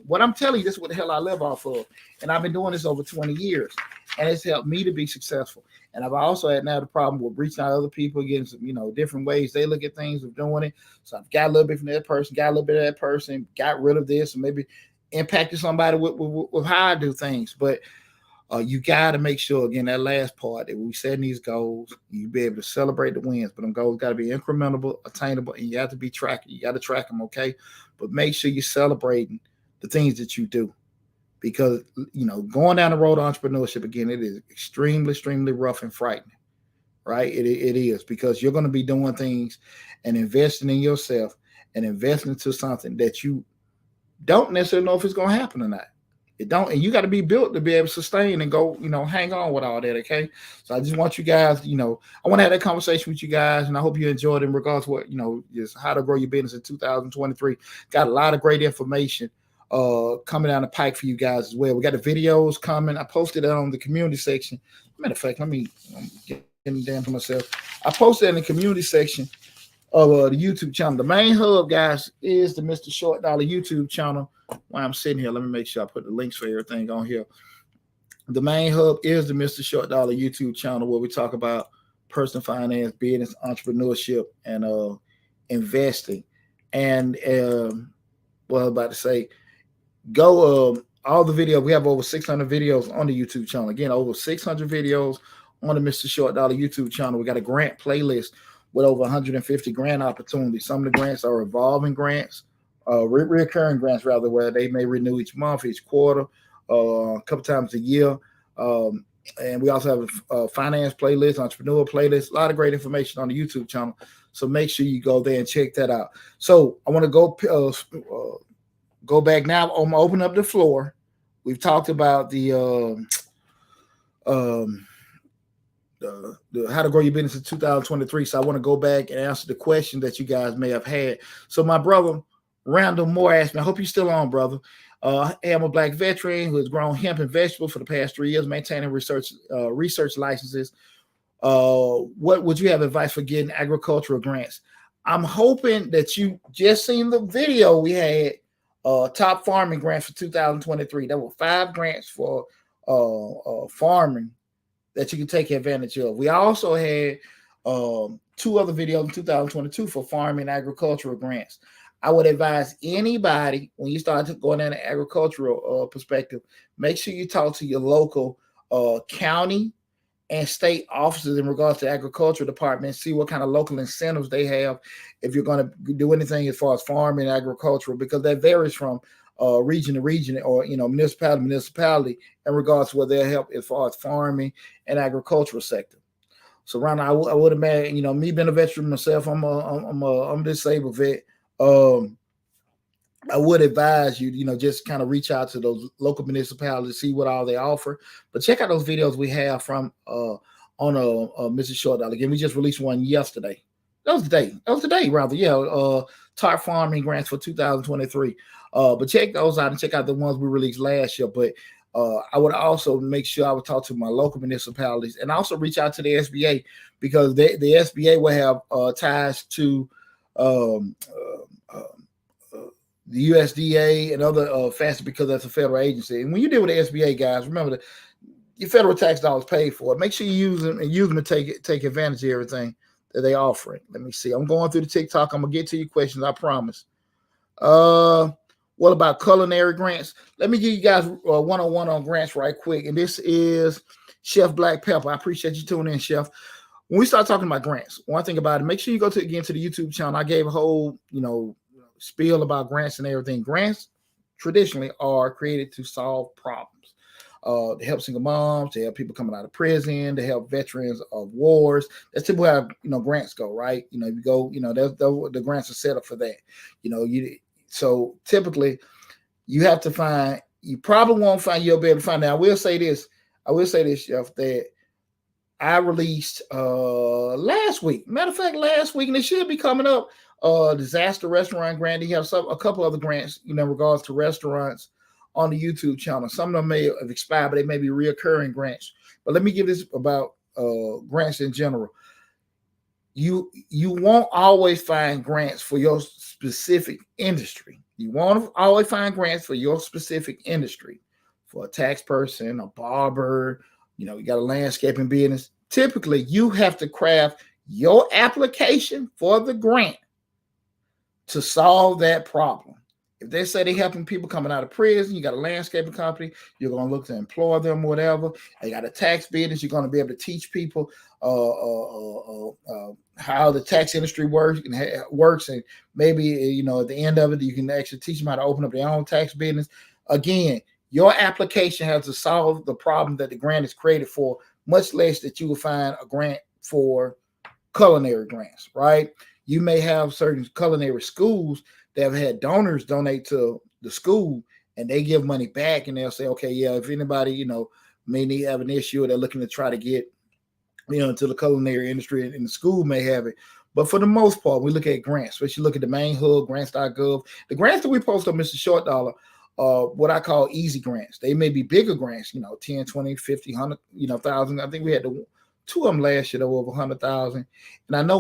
what I'm telling you, this is what the hell I live off of. And I've been doing this over 20 years. And it's helped me to be successful. And I've also had now the problem with reaching out to other people, getting some, different ways they look at things of doing it. So I've got a little bit from that person, got a little bit of that person, got rid of this, and maybe impacted somebody with how I do things. But you got to make sure, again, that last part, that we setting these goals, you be able to celebrate the wins, but them goals got to be incremental, attainable, and you have to be tracking. You got to track them, okay? But make sure you're celebrating the things that you do, because, going down the road of entrepreneurship, again, it is extremely, extremely rough and frightening, right? It is, because you're going to be doing things and investing in yourself and investing into something that you don't necessarily know if it's going to happen or not. It don't, and you got to be built to be able to sustain and go, hang on with all that. Okay. So I just want you guys, I want to have that conversation with you guys, and I hope you enjoyed it in regards to what, just how to grow your business in 2023. Got a lot of great information coming down the pike for you guys as well. We got the videos coming. I posted it on the community section. Matter of fact, let me get it down for myself. I posted it in the community section of the YouTube channel. The main hub, guys, is the Mr. Short Dollar YouTube channel. While I'm sitting here, let me make sure I put the links for everything on here. The main hub is the Mr. Short Dollar YouTube channel, where we talk about personal finance, business, entrepreneurship, and investing. And what I was about to say, go all the videos. We have over 600 videos on the YouTube channel. Again, over 600 videos on the Mr. Short Dollar YouTube channel. We got a grant playlist with over 150 grant opportunities. Some of the grants are revolving grants, recurring grants rather, where they may renew each month, each quarter, a couple times a year. And we also have a finance playlist, entrepreneur playlist, a lot of great information on the YouTube channel. So make sure you go there and check that out. So I want to go back now. I'm gonna open up the floor. We've talked about the how to grow your business in 2023. So I want to go back and answer the question that you guys may have had. So my brother Randall Moore asked me, I hope you're still on, brother. I'm a black veteran who has grown hemp and vegetables for the past 3 years, maintaining research licenses. What would you have advice for getting agricultural grants? I'm hoping that you just seen the video we had, top farming grants for 2023. There were 5 grants for farming that you can take advantage of. We also had 2 other videos in 2022 for farming agricultural grants. I would advise anybody when you start going in an agricultural perspective, make sure you talk to your local county and state offices in regards to agriculture department, see what kind of local incentives they have if you're going to do anything as far as farming and agricultural, because that varies from region to region, or municipality to municipality, in regards to what they'll help as far as farming and agricultural sector. So, Ron, I would imagine, me being a veteran myself, I'm a disabled vet. I would advise you, just kind of reach out to those local municipalities, see what all they offer. But check out those videos we have from on Mrs. Short Dollar. Again, we just released one yesterday. That was the day, rather. Yeah, TARP farming grants for 2023. But check those out and check out the ones we released last year. But I would also make sure I would talk to my local municipalities and also reach out to the SBA, because the SBA will have ties to the USDA and other facets, because that's a federal agency. And when you deal with the SBA, guys, remember that your federal tax dollars paid for it. Make sure you use them to take advantage of everything that they offering. Let me see. I'm going through the TikTok. I'm gonna get to your questions, I promise. What about culinary grants? Let me give you guys 101 on grants right quick. And this is Chef Black Pepper. I appreciate you tuning in, Chef. When we start talking about grants, one thing about it, make sure you go to the YouTube channel. I gave a whole, spiel about grants and everything. Grants traditionally are created to solve problems, to help single moms, to help people coming out of prison, to help veterans of wars. That's typically how grants go, right? You go, the grants are set up for that. So typically you have to find. You probably won't find. You'll be able to find out. I will say this, Chef, that I released last week. Matter of fact, last week, and it should be coming up. Disaster restaurant grant. You have a couple other grants, in regards to restaurants on the YouTube channel. Some of them may have expired, but they may be reoccurring grants. But let me give this about grants in general. You won't always find grants for your specific industry. You won't always find grants for your specific industry. For a tax person, a barber, you got a landscaping business. Typically, you have to craft your application for the grant to solve that problem. If they say they're helping people coming out of prison, you got a landscaping company, you're going to look to employ them, whatever. You got a tax business, you're going to be able to teach people how the tax industry works, and maybe, at the end of it, you can actually teach them how to open up their own tax business. Again, your application has to solve the problem that the grant is created for, much less that you will find a grant for culinary grants, right? You may have certain culinary schools that have had donors donate to the school, and they give money back, and they'll say, okay, yeah, if anybody, may have an issue, or they're looking to try to get, into the culinary industry, and the school may have it. But for the most part, we look at grants, especially look at the main hub, grants.gov. The grants that we post on Mr. Short Dollar are what I call easy grants. They may be bigger grants, 10, 20, 50, 100, 1,000. I think we had 2 of them last year that were over 100,000. And I know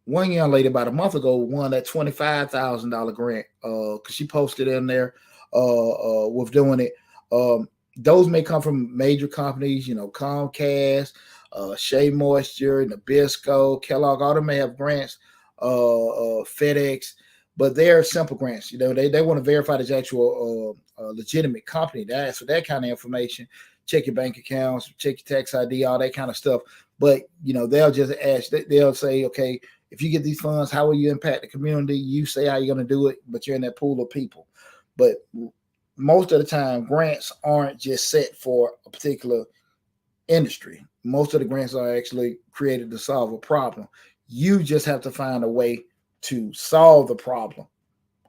one young lady about a month ago won that $25,000 grant because she posted in there with doing it. Those may come from major companies, Comcast, Shea Moisture, Nabisco, Kellogg. All of them may have grants, FedEx, but they're simple grants. They want to verify this actual legitimate company. They ask for that kind of information. Check your bank accounts, check your tax ID, all that kind of stuff. But they'll just ask. They'll say, okay, if you get these funds, how will you impact the community? You say how you're going to do it, but you're in that pool of people. But most of the time, grants aren't just set for a particular industry. Most of the grants are actually created to solve a problem. You just have to find a way to solve the problem.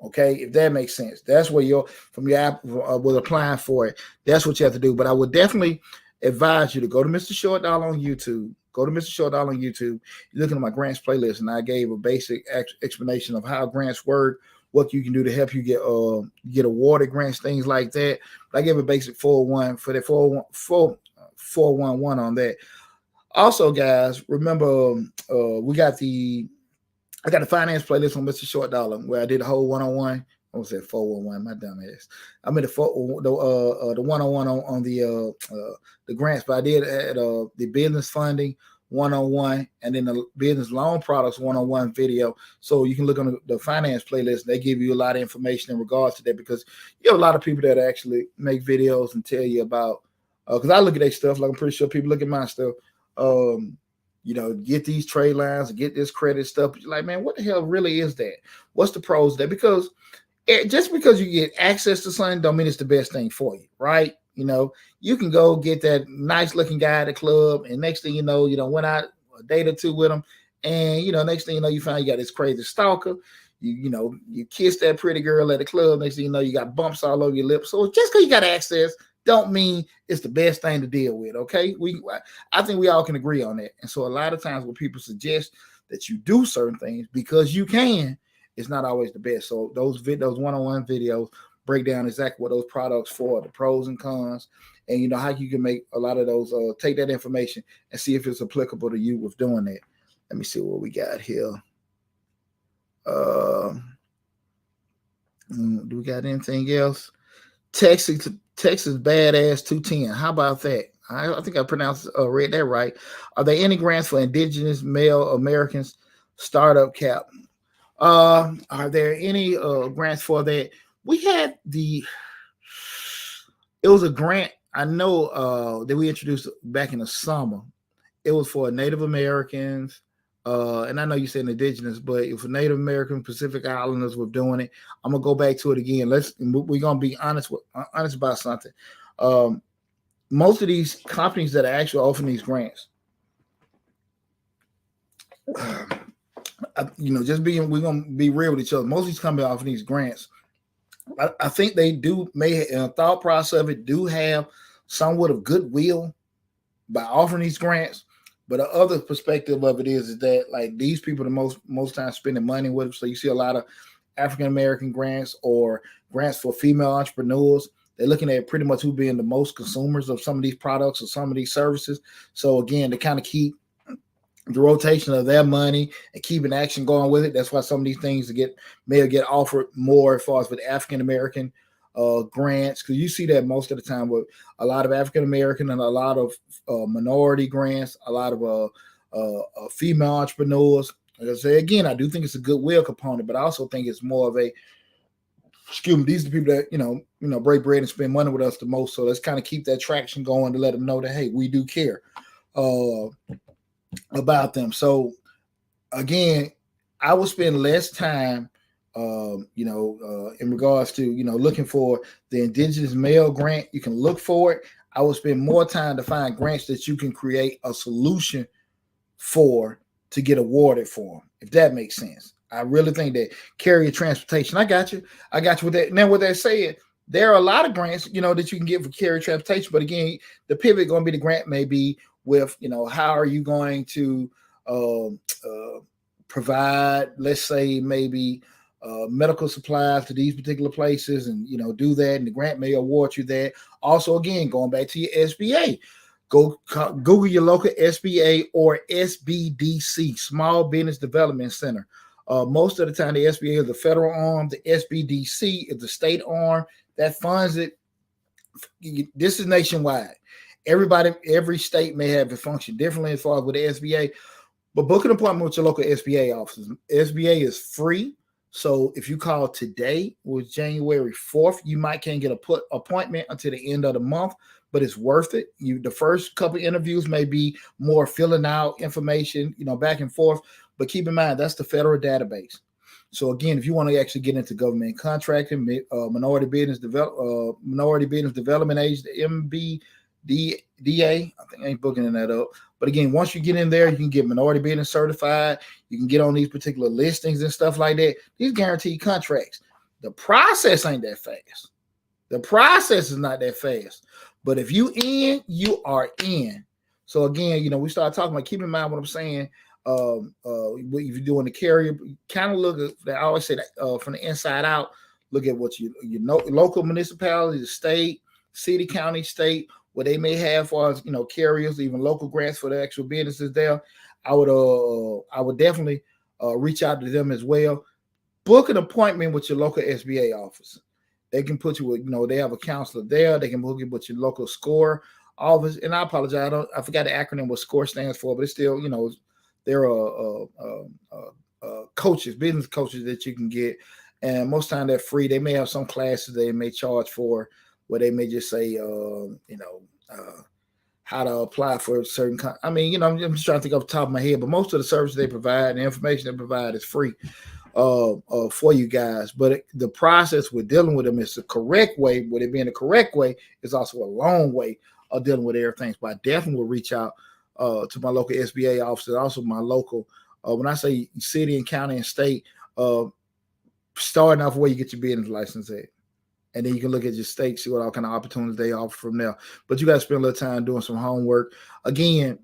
Okay, if that makes sense. That's where from your app with applying for it. That's what you have to do. But I would definitely advise you to go to Mr. Short Dollar on YouTube. Go to Mr. Short Dollar on YouTube. You're looking at my grants playlist, and I gave a basic explanation of how grants work, what you can do to help you get awarded grants, things like that. But I give a basic 401 for that 411 on that. Also, guys, remember we got I got a finance playlist on Mr. Short Dollar where I did a whole 101. I almost said 411, my dumb ass. I made the 101 on the grants, but I did add the business funding 101 and then the business loan products 101 video. So you can look on the finance playlist. They give you a lot of information in regards to that because you have a lot of people that actually make videos and tell you about. Because I look at their stuff, like I'm pretty sure people look at my stuff. Get these trade lines, get this credit stuff. You're like, man, what the hell really is that? What's the pros there? Because just because you get access to something don't mean it's the best thing for you, right? You can go get that nice looking guy at the club, and next thing you know, went out a date or two with him, and next thing you know, you find you got this crazy stalker. You kiss that pretty girl at the club. Next thing you know, you got bumps all over your lips. So just because you got access don't mean it's the best thing to deal with. Okay, I think we all can agree on that. And so a lot of times when people suggest that you do certain things because you can, it's not always the best. So those one-on-one videos break down exactly what those products for, the pros and cons, and how you can make a lot of those, take that information and see if it's applicable to you with doing that. Let me see what we got here. Do we got anything else? Texas Badass 210. How about that? I think I read that right. Are there any grants for indigenous male Americans startup cap? Are there any grants for that? We had it was a grant I know that we introduced back in the summer. It was for Native Americans. And I know you said indigenous, but if Native American Pacific Islanders were doing it, I'm gonna go back to it again. We're gonna be honest about something. Most of these companies that are actually offering these grants, we're gonna be real with each other. Most of these companies offering these grants, I think they may in a thought process of it do have somewhat of goodwill by offering these grants. But the other perspective of it is that like these people the most time spending money with them. So you see a lot of African American grants or grants for female entrepreneurs. They're looking at pretty much who being the most consumers of some of these products or some of these services. So again, to kind of keep the rotation of their money and keeping action going with it. That's why some of these things may get offered more as far as with African American grants, because you see that most of the time with a lot of African American and a lot of minority grants, a lot of female entrepreneurs. Like I say again, I do think it's a goodwill component, but I also think it's more of a these are the people that break bread and spend money with us the most. So let's kind of keep that traction going to let them know that hey, we do care about them. So again, I will spend less time in regards to looking for the indigenous male grant. You can look for it. I will spend more time to find grants that you can create a solution for to get awarded for them, if that makes sense. I really think that carrier transportation, I got you with that. Now, with that said, there are a lot of grants, that you can get for carrier transportation. But again, the pivot going to be the grant may be with, how are you going to provide, let's say, maybe medical supplies to these particular places and, do that. And the grant may award you that. Also, again, going back to your SBA, go Google your local SBA or SBDC, Small Business Development Center. Most of the time, the SBA is the federal arm. The SBDC is the state arm that funds it. This is nationwide. Every state may have it function differently as far as with the SBA. But book an appointment with your local SBA offices. SBA is free. So if you call today, was January 4th, you can't get an appointment until the end of the month, but it's worth it. The first couple of interviews may be more filling out information, back and forth. But keep in mind, that's the federal database. So again, if you want to actually get into government contracting, minority business development agency, MBDA, I think I ain't booking that up. But again, once you get in there, you can get minority business certified. You can get on these particular listings and stuff like that. These guaranteed contracts. The process ain't that fast. The process is not that fast. But if you in, you are in. So again, we start talking about, keep in mind what I'm saying. If you're doing the carrier, kind of look at. I always say that from the inside out. Look at what you know, local municipalities, the state, city, county, state, what they may have for us, carriers, even local grants for the actual businesses there. I would definitely reach out to them as well. Book an appointment with your local SBA office. They can put you with, they have a counselor there. They can book you with your local SCORE office. And I apologize, I forgot the acronym what SCORE stands for, but it's still, there are coaches, business coaches that you can get, and most time they're free. They may have some classes they may charge for, where they may just say, how to apply for certain. I'm just trying to think off the top of my head, but most of the services they provide, the information they provide, is free for you guys. But the process with dealing with them is the correct way. With it being the correct way, is also a long way of dealing with everything. So I definitely will reach out to my local SBA offices, also my local. When I say city and county and state, starting off where you get your business license at. And then you can look at your state, see what all kind of opportunities they offer from there. But you got to spend a little time doing some homework. Again,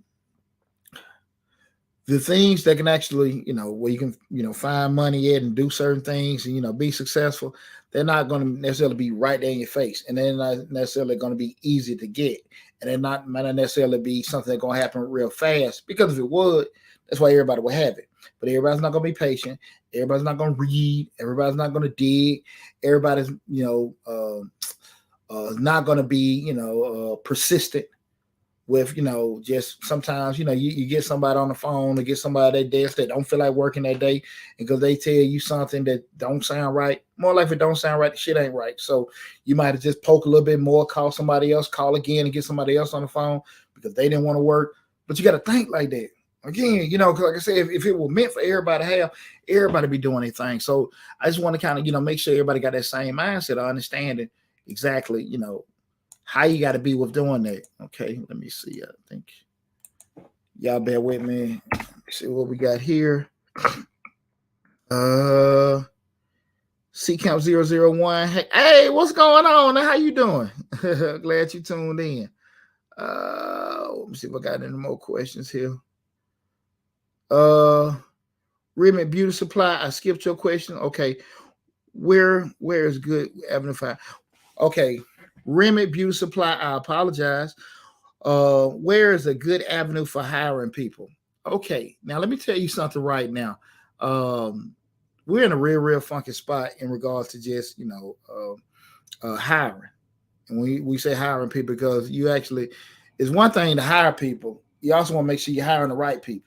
the things that can actually, where you can, find money at and do certain things and, be successful, they're not going to necessarily be right there in your face. And they're not necessarily going to be easy to get. And they're not might not necessarily be something that's going to happen real fast, because if it would, that's why everybody would have it. But everybody's not going to be patient. Everybody's not going to read. Everybody's not going to dig. Everybody's, not going to be, persistent with, just sometimes, you get somebody on the phone or get somebody at their desk that don't feel like working that day, because they tell you something that don't sound right. More like if it don't sound right, the shit ain't right. So you might have just poke a little bit more, call somebody else, call again and get somebody else on the phone because they didn't want to work. But you got to think like that. Again, because like I said, if it were meant for everybody to have, everybody be doing anything. So I just want to kind of, make sure everybody got that same mindset of understanding exactly, how you got to be with doing that. Okay, let me see. I think y'all bear with me. See what we got here. Camp 001. Hey, what's going on? How you doing? Glad you tuned in. Let me see if I got any more questions here. Remit Beauty Supply. I skipped your question. Okay. Where is good avenue for? Okay. Remit Beauty Supply. I apologize. Where is a good avenue for hiring people? Okay. Now let me tell you something right now. We're in a real funky spot in regards to just, hiring. And we say hiring people because it's one thing to hire people. You also want to make sure you're hiring the right people.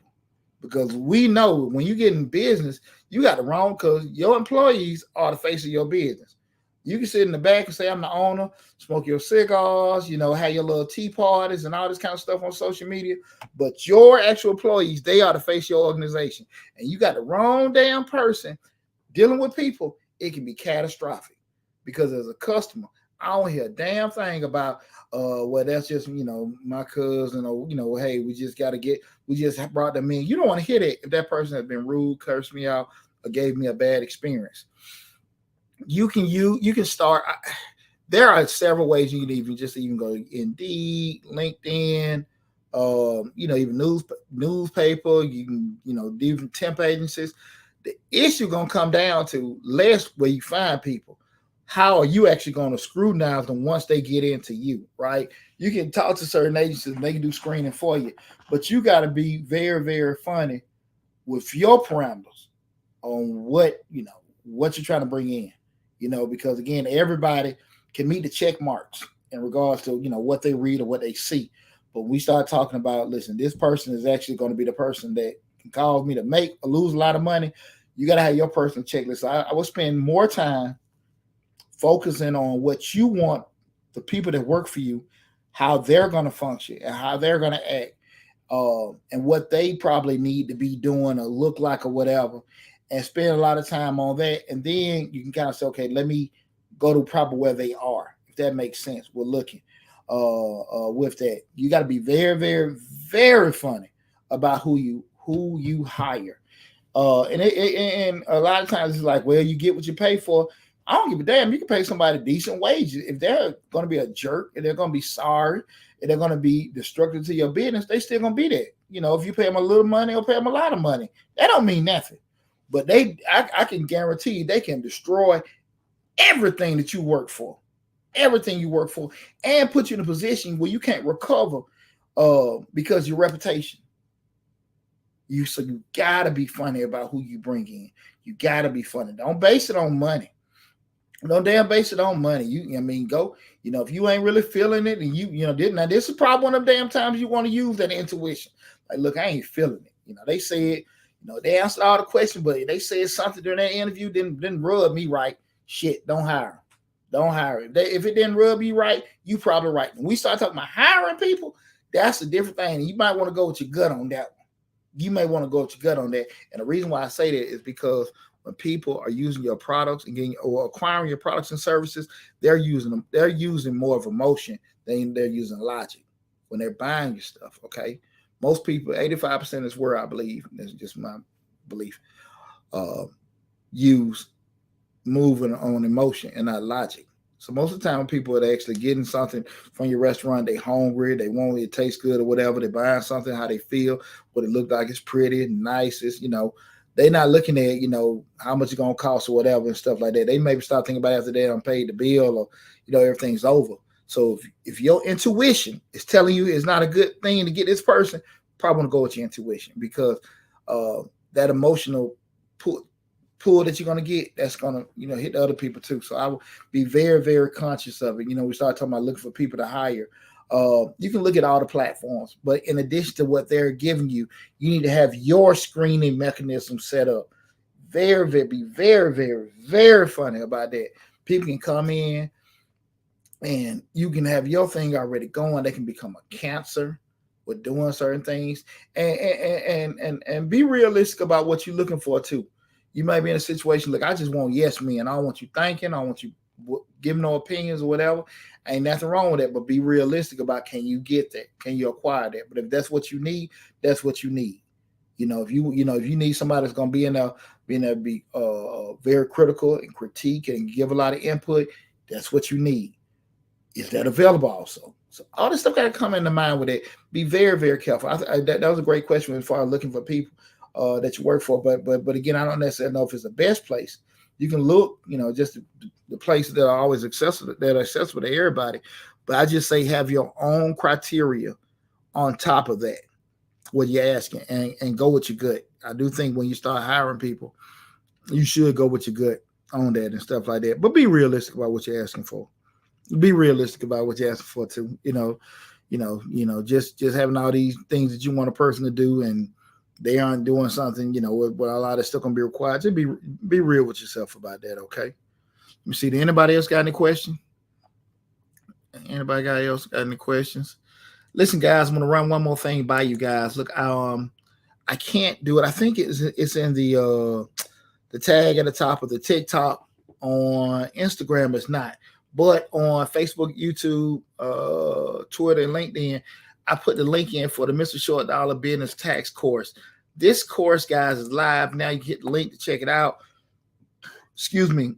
Because we know when you get in business, you got the wrong, because your employees are the face of your business. You can sit in the back and say, I'm the owner, smoke your cigars, have your little tea parties and all this kind of stuff on social media. But your actual employees, they are the face of your organization. And you got the wrong damn person dealing with people, it can be catastrophic. Because as a customer, I don't hear a damn thing about, well, that's just, my cousin, or, hey, we just brought them in. You don't want to hear that if that person has been rude, cursed me out, or gave me a bad experience. You can start. There are several ways you can even go Indeed, LinkedIn, even newspaper. You can, even temp agencies. The issue gonna come down to less where you find people. How are you actually going to scrutinize them once they get into you, right? You can talk to certain agencies and they can do screening for you, but you got to be very, very funny with your parameters on what you're trying to bring in, because again, everybody can meet the check marks in regards to, what they read or what they see. But we start talking about, listen, this person is actually going to be the person that can cause me to make or lose a lot of money. You got to have your personal checklist. So I will spend more time focusing on what you want the people that work for you, how they're going to function and how they're going to act, and what they probably need to be doing or look like or whatever, and spend a lot of time on that. And then you can kind of say, okay, let me go to probably where they are, if that makes sense. We're looking with that. You got to be very, very, very funny about who you hire. And a lot of times it's like, well, you get what you pay for. I don't give a damn. You can pay somebody decent wages. If they're going to be a jerk, and they're going to be sorry, and they're going to be destructive to your business, they still going to be there. if you pay them a little money or pay them a lot of money, that don't mean nothing. But I can guarantee you, they can destroy everything that you work for, everything you work for, and put you in a position where you can't recover because of your reputation. So you gotta be funny about who you bring in. You gotta be funny. Don't base it on money. Don't damn base it on money. Go. If you ain't really feeling it, and now this is probably one of them damn times you want to use that intuition. Like, look, I ain't feeling it. They said, they answered all the questions, but they said something during that interview didn't rub me right. Shit, don't hire them. Don't hire him. If it didn't rub you right, you probably right. When we start talking about hiring people, that's a different thing. You might want to go with your gut on that one. You may want to go with your gut on that. And the reason why I say that is because when people are using your products and getting or acquiring your products and services, they're using more of emotion than they're using logic when they're buying your stuff. Okay. Most people, 85% is where I believe, that's just my belief, use moving on emotion and not logic. So most of the time when people are actually getting something from your restaurant, they hungry, they want it to taste good or whatever, they buying something, how they feel, what it look like, it's pretty and nice, it's, they're not looking at, how much it's going to cost or whatever and stuff like that. They maybe start thinking about it after they done paid the bill or, everything's over. So if your intuition is telling you it's not a good thing to get this person, probably want to go with your intuition because that emotional pull that you're going to get, that's going to, hit the other people too. So I will be very, very conscious of it. We start talking about looking for people to hire. You can look at all the platforms, but in addition to what they're giving you, you need to have your screening mechanism set up. Be very, very, very funny about that. People can come in and you can have your thing already going. They can become a cancer with doing certain things and be realistic about what you're looking for too. You might be in a situation, look, I just want yes men. I don't want you thinking. I don't want you giving no opinions or whatever. Ain't nothing wrong with that, but be realistic about, can you get that? Can you acquire that? But if that's what you need, that's what you need. If you need somebody that's going to be in there, be very critical and critique and give a lot of input, that's what you need. Is that available also? So all this stuff got to come into mind with it. Be very, very careful. That was a great question as far as looking for people that you work for. But again, I don't necessarily know if it's the best place. You can look, just the places that are always accessible, to everybody. But I just say have your own criteria on top of that, what you're asking, and go with your gut. I do think when you start hiring people, you should go with your gut on that and stuff like that. But be realistic about what you're asking for. Be realistic about what you're asking for too. Just having all these things that you want a person to do and they aren't doing something, where a lot of stuff gonna be required. Just be real with yourself about that, okay? Let me see. Did anybody else got any questions? Anybody else got any questions? Listen, guys, I'm gonna run one more thing by you guys. Look, I can't do it. I think it's in the tag at the top of the TikTok. On Instagram, it's not. But on Facebook, YouTube, Twitter, and LinkedIn, I put the link in for the Mr. Short Dollar Business Tax course. This course, guys, is live now. You can hit the link to check it out. Excuse me.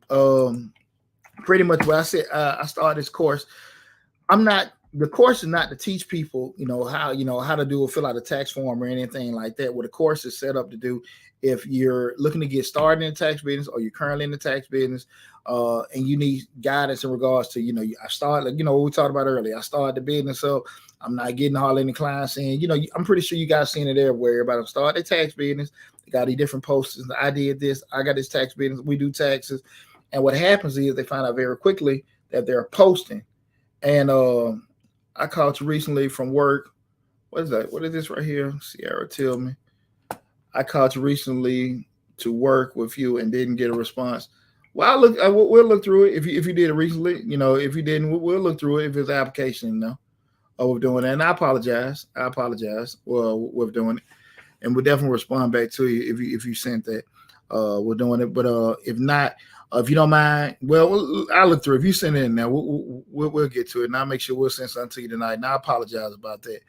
Pretty much what I said, I started this course. The course is not to teach people, how to do or fill out a tax form or anything like that. What the course is set up to do, if you're looking to get started in the tax business or you're currently in the tax business, and you need guidance in regards to, I started, what we talked about earlier. I started the business, so I'm not getting hardly any clients saying, I'm pretty sure you guys seen it everywhere. Everybody started the tax business. They got these different posters. I did this. I got this tax business. We do taxes. And what happens is they find out very quickly that they're posting. And I called you recently from work. What is that? What is this right here? Sierra, tell me. I called you recently to work with you and didn't get a response. Well, we'll look through it. If you did it recently, if you didn't, we'll look through it if it's an application, of doing that. And I apologize. Well, we're doing it. And we'll definitely respond back to you if you sent that. We're doing it. But if not, if you don't mind, well, I'll look through. If you send it in now, we'll get to it. And I'll make sure we'll send something to you tonight. And I apologize about that.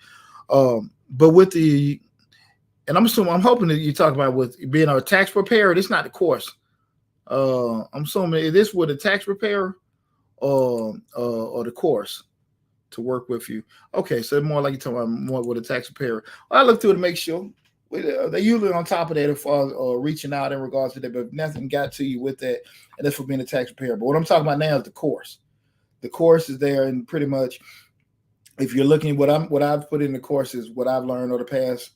But with and I'm hoping that you talk about with being a tax preparer. It's not the course. I'm assuming is this with a tax preparer or the course work with you. Okay, so more like you're talking about more with a tax preparer. I look through to make sure. They usually on top of that as far as reaching out in regards to that, but if nothing got to you with that, and that's for being a tax preparer. But what I'm talking about now is the course. The course is there, and pretty much, if you're looking, what I've put in the course is what I've learned over the past,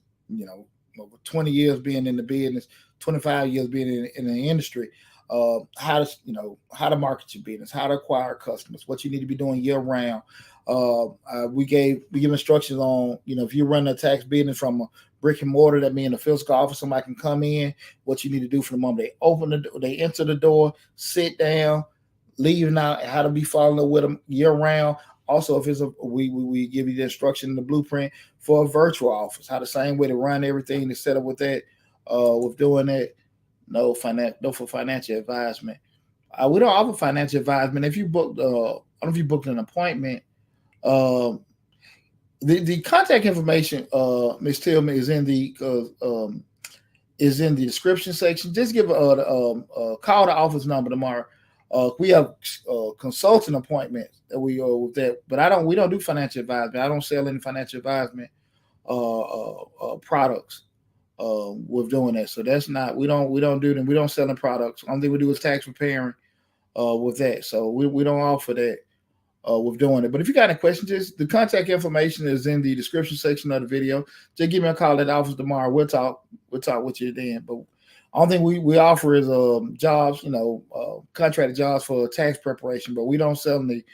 over 20 years being in the business, 25 years being in the industry. How to market your business, how to acquire customers, what you need to be doing year round. We give instructions on, if you run a tax business from a brick and mortar, that means a physical office, somebody can come in, what you need to do from the moment they enter the door, sit down, leave now, how to be following up with them year round. Also, if it's we give you the instruction in the blueprint for a virtual office, how the same way to run everything, to set up with that, with doing that. No for financial advisement. We don't offer financial advisement. If you booked, I don't know if you booked an appointment. The contact information, Ms. Tillman, is in the description section. Just give a call the office number tomorrow. We have consulting appointments that we with that, but we don't do financial advisement. I don't sell any financial advisement products with doing that. So that's not, we don't do them. We don't sell them products. Only thing we do is tax preparing with that. So we don't offer that with doing it. But if you got any questions, just the contact information is in the description section of the video. Just give me a call at the office tomorrow. We'll talk with you then. But only thing we offer is jobs, contracted jobs for tax preparation, but we don't sell any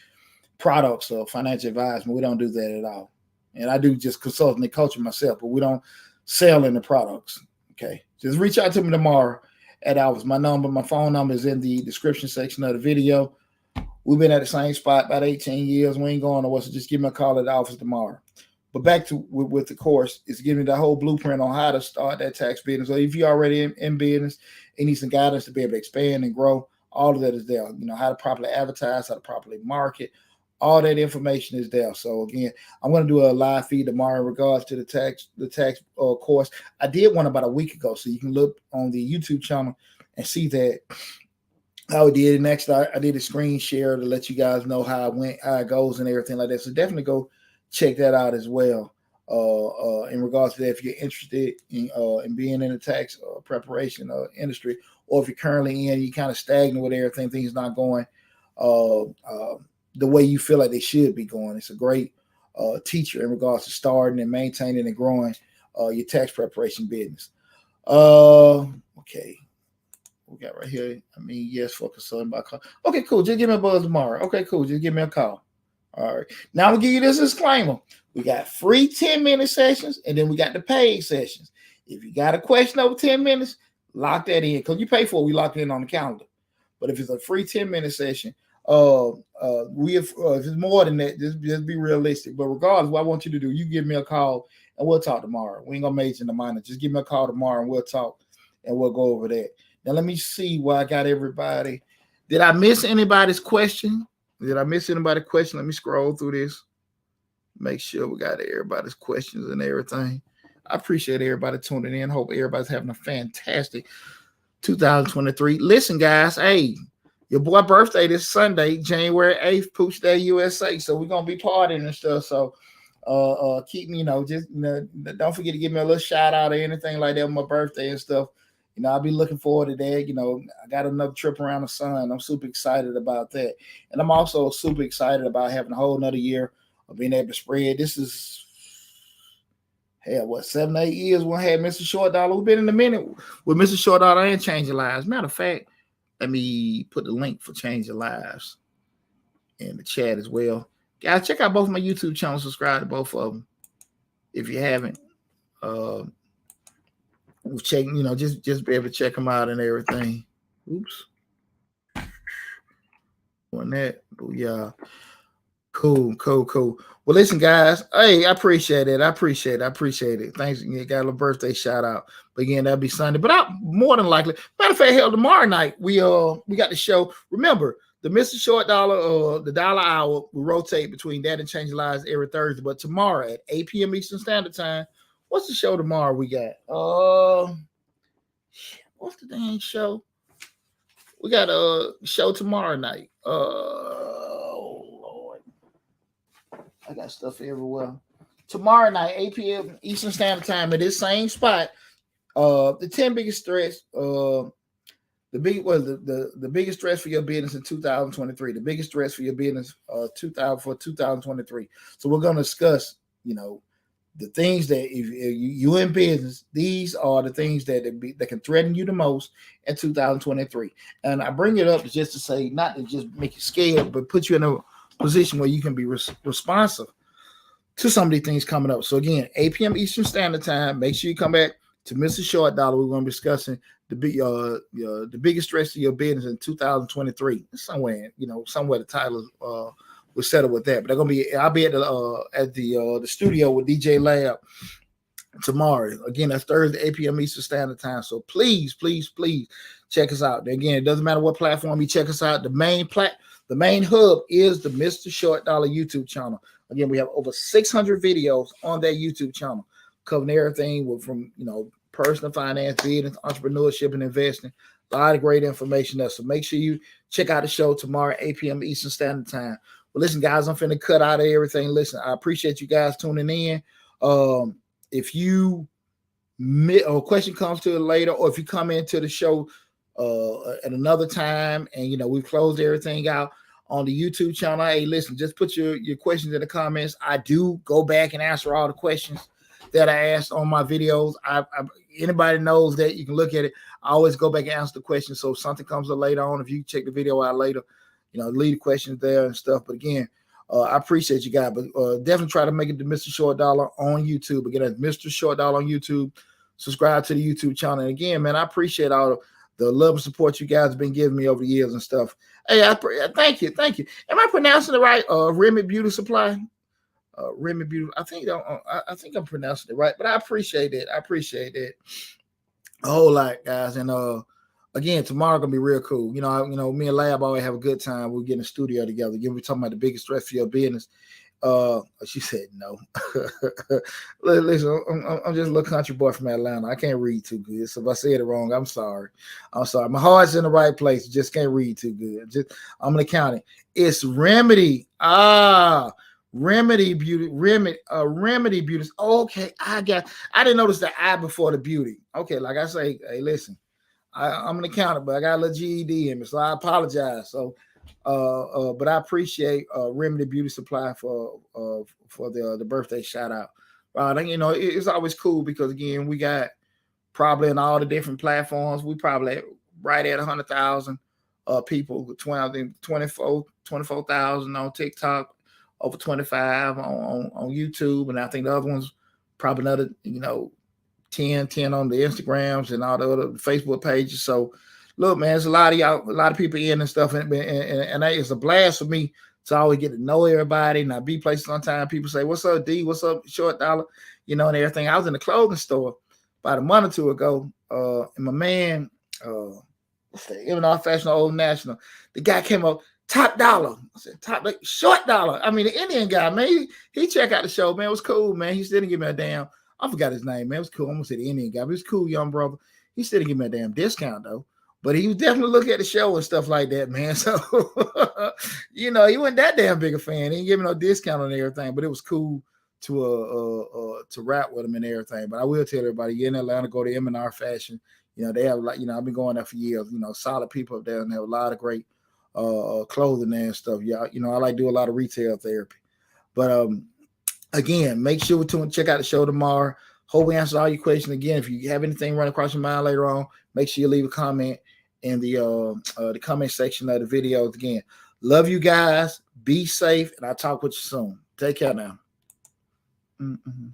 products or financial advisement. We don't do that at all. And I do just consulting and coaching myself, but we don't sell any products. Okay. Just reach out to me tomorrow at office. My phone number is in the description section of the video. We've been at the same spot about 18 years. We ain't going nowhere, so just give me a call at the office tomorrow. But back to with the course, it's giving the whole blueprint on how to start that tax business. So if you're already in business and need some guidance to be able to expand and grow, all of that is there. How to properly advertise, how to properly market, all that information is there. So again, I'm going to do a live feed tomorrow in regards to the tax course. I did one about a week ago, so you can look on the YouTube channel and see that how it did. Next, I did a screen share to let you guys know how it went, how it goes, and everything like that. So definitely go check that out as well. In regards to that, if you're interested in being in the tax preparation industry, or if you're currently in, you kind of stagnant with everything, things not going the way you feel like they should be going. It's a great teacher in regards to starting and maintaining and growing your tax preparation business. Okay. We got right here. Yes, for consulting by call. Okay, cool. Just give me a buzz tomorrow. Okay, cool. Just give me a call. All right. Now I'm gonna give you this disclaimer. We got free 10-minute sessions, and then we got the paid sessions. If you got a question over 10 minutes, lock that in, because you pay for it. We lock it in on the calendar. But if it's a free 10-minute session, if it's more than that, just be realistic. But regardless, what I want you to do, you give me a call and we'll talk tomorrow. We ain't gonna major in the minor. Just give me a call tomorrow and we'll talk and we'll go over that. Now let me see where I got everybody. Did I miss anybody's question? Let me scroll through this. Make sure we got everybody's questions and everything. I appreciate everybody tuning in. Hope everybody's having a fantastic 2023. Listen, guys, hey, your boy birthday this Sunday, January 8th, Pooch Day USA. So we're gonna be partying and stuff. So keep me, don't forget to give me a little shout out or anything like that on my birthday and stuff. I'll be looking forward to that. I got another trip around the sun. I'm super excited about that. And I'm also super excited about having a whole nother year of being able to spread. This is, 7, 8 years we had Mr. Short Dollar. We've been in a minute with Mr. Short Dollar and Changing Lives. Matter of fact, let me put the link for Changing Lives in the chat as well. Guys, check out both my YouTube channels. Subscribe to both of them if you haven't. Check, just be able to check them out and everything. Oops. On that, but yeah. Cool. Well, listen, guys. Hey, I appreciate it. Thanks. You got a little birthday shout out. But again, that'll be Sunday. But more than likely, matter of fact, hell, tomorrow night we got the show. Remember, the Mr. Short Dollar, the Dollar Hour, we rotate between that and Change Lives every Thursday. But tomorrow at 8 p.m. Eastern Standard Time, what's the show tomorrow we got? What's the dang show? We got a show tomorrow night. Oh Lord, I I got stuff everywhere. Tomorrow night, 8 p.m. Eastern Standard Time at this same spot. The 10 biggest threats. The biggest stress for your business in 2023. The biggest stress for your business 2023. So we're gonna discuss, the things that if you in business, these are the things that can threaten you the most in 2023. And I bring it up just to say, not to just make you scared, but put you in a position where you can be responsive to some of these things coming up. So again, 8 p.m. Eastern Standard Time. Make sure you come back to Mr. Short Dollar. We're going to be discussing the biggest stress of your business in 2023. Somewhere the title will settle with that. But I'll be at the studio with DJ Lab tomorrow. Again, that's Thursday, 8 p.m. Eastern Standard Time. So please, please, please check us out. Again, it doesn't matter what platform you check us out. The main hub is the Mr. Short Dollar YouTube channel. Again, we have over 600 videos on that YouTube channel covering everything from personal finance, business, entrepreneurship, and investing. A lot of great information there. So make sure you check out the show tomorrow, 8 p.m. Eastern Standard Time. Well, listen, guys, I'm finna cut out of everything. Listen, I appreciate you guys tuning in. If you a question comes to it later, or if you come into the show at another time and we've closed everything out on the YouTube channel, hey, listen, just put your questions in the comments. I do go back and answer all the questions that I asked on my videos. Anybody knows that, you can look at it. I always go back and answer the questions. So if something comes up later on, if you check the video out later, leave the questions there and stuff. But again, I appreciate you guys. But definitely try to make it to Mr. Short Dollar on YouTube. Again, that's Mr. Short Dollar on YouTube. Subscribe to the YouTube channel. And again, man, I appreciate all the love and support you guys have been giving me over the years and stuff. Hey, thank you. Am I pronouncing it right? Remy Beauty Supply. Remy Beauty. I think I'm pronouncing it right, but I appreciate it. A whole lot, guys. And again, tomorrow gonna be real cool. Me and Lab always have a good time. We'll get in the studio together. Again, we're talking about the biggest stress for your business. She said no. Listen, I'm just a little country boy from Atlanta. I can't read too good. So if I said it wrong, I'm sorry. My heart's in the right place. Just can't read too good. I'm gonna count it. It's Remedy. Remedy Beauty. Remedy Beauty. Okay, I didn't notice the I before the beauty. Okay, like I say, hey, listen, I'm gonna count it, but I got a little GED in me, so I apologize. So but I appreciate Remedy Beauty Supply for the birthday shout out. It's always cool because again, we got probably in all the different platforms, we probably right at 100,000 people, 24,000 on TikTok, over 25 on YouTube, and I think the other ones probably another 10 on the Instagrams and all the other Facebook pages. So look, man, there's a lot of people in and stuff, and it's a blast for me to always get to know everybody. And I be places sometimes. People say, "What's up, D? What's up, Short Dollar?" And everything. I was in the clothing store about a month or two ago, and my man, even our Fashion Old National, the guy came up, Top Dollar. I said, Short Dollar. I mean, the Indian guy, man, he checked out the show, man. It was cool, man. He still didn't give me a damn. I forgot his name, man. It was cool. I'm gonna say the Indian guy, but he was cool, young brother. He still didn't give me a damn discount though. But he was definitely looking at the show and stuff like that, man. So, he wasn't that damn big a fan. He didn't give me no discount on everything, but it was cool to rap with him and everything. But I will tell everybody, you're in Atlanta, go to M&R Fashion. They have I've been going there for years. Solid people up there, and they have a lot of great clothing there and stuff. Yeah, I like do a lot of retail therapy. But again, make sure to check out the show tomorrow. Hope we answered all your questions. Again, if you have anything run across your mind later on, make sure you leave a comment in the comment section of the videos. Again, love you guys. Be safe, and I'll talk with you soon. Take care now. Mm-hmm.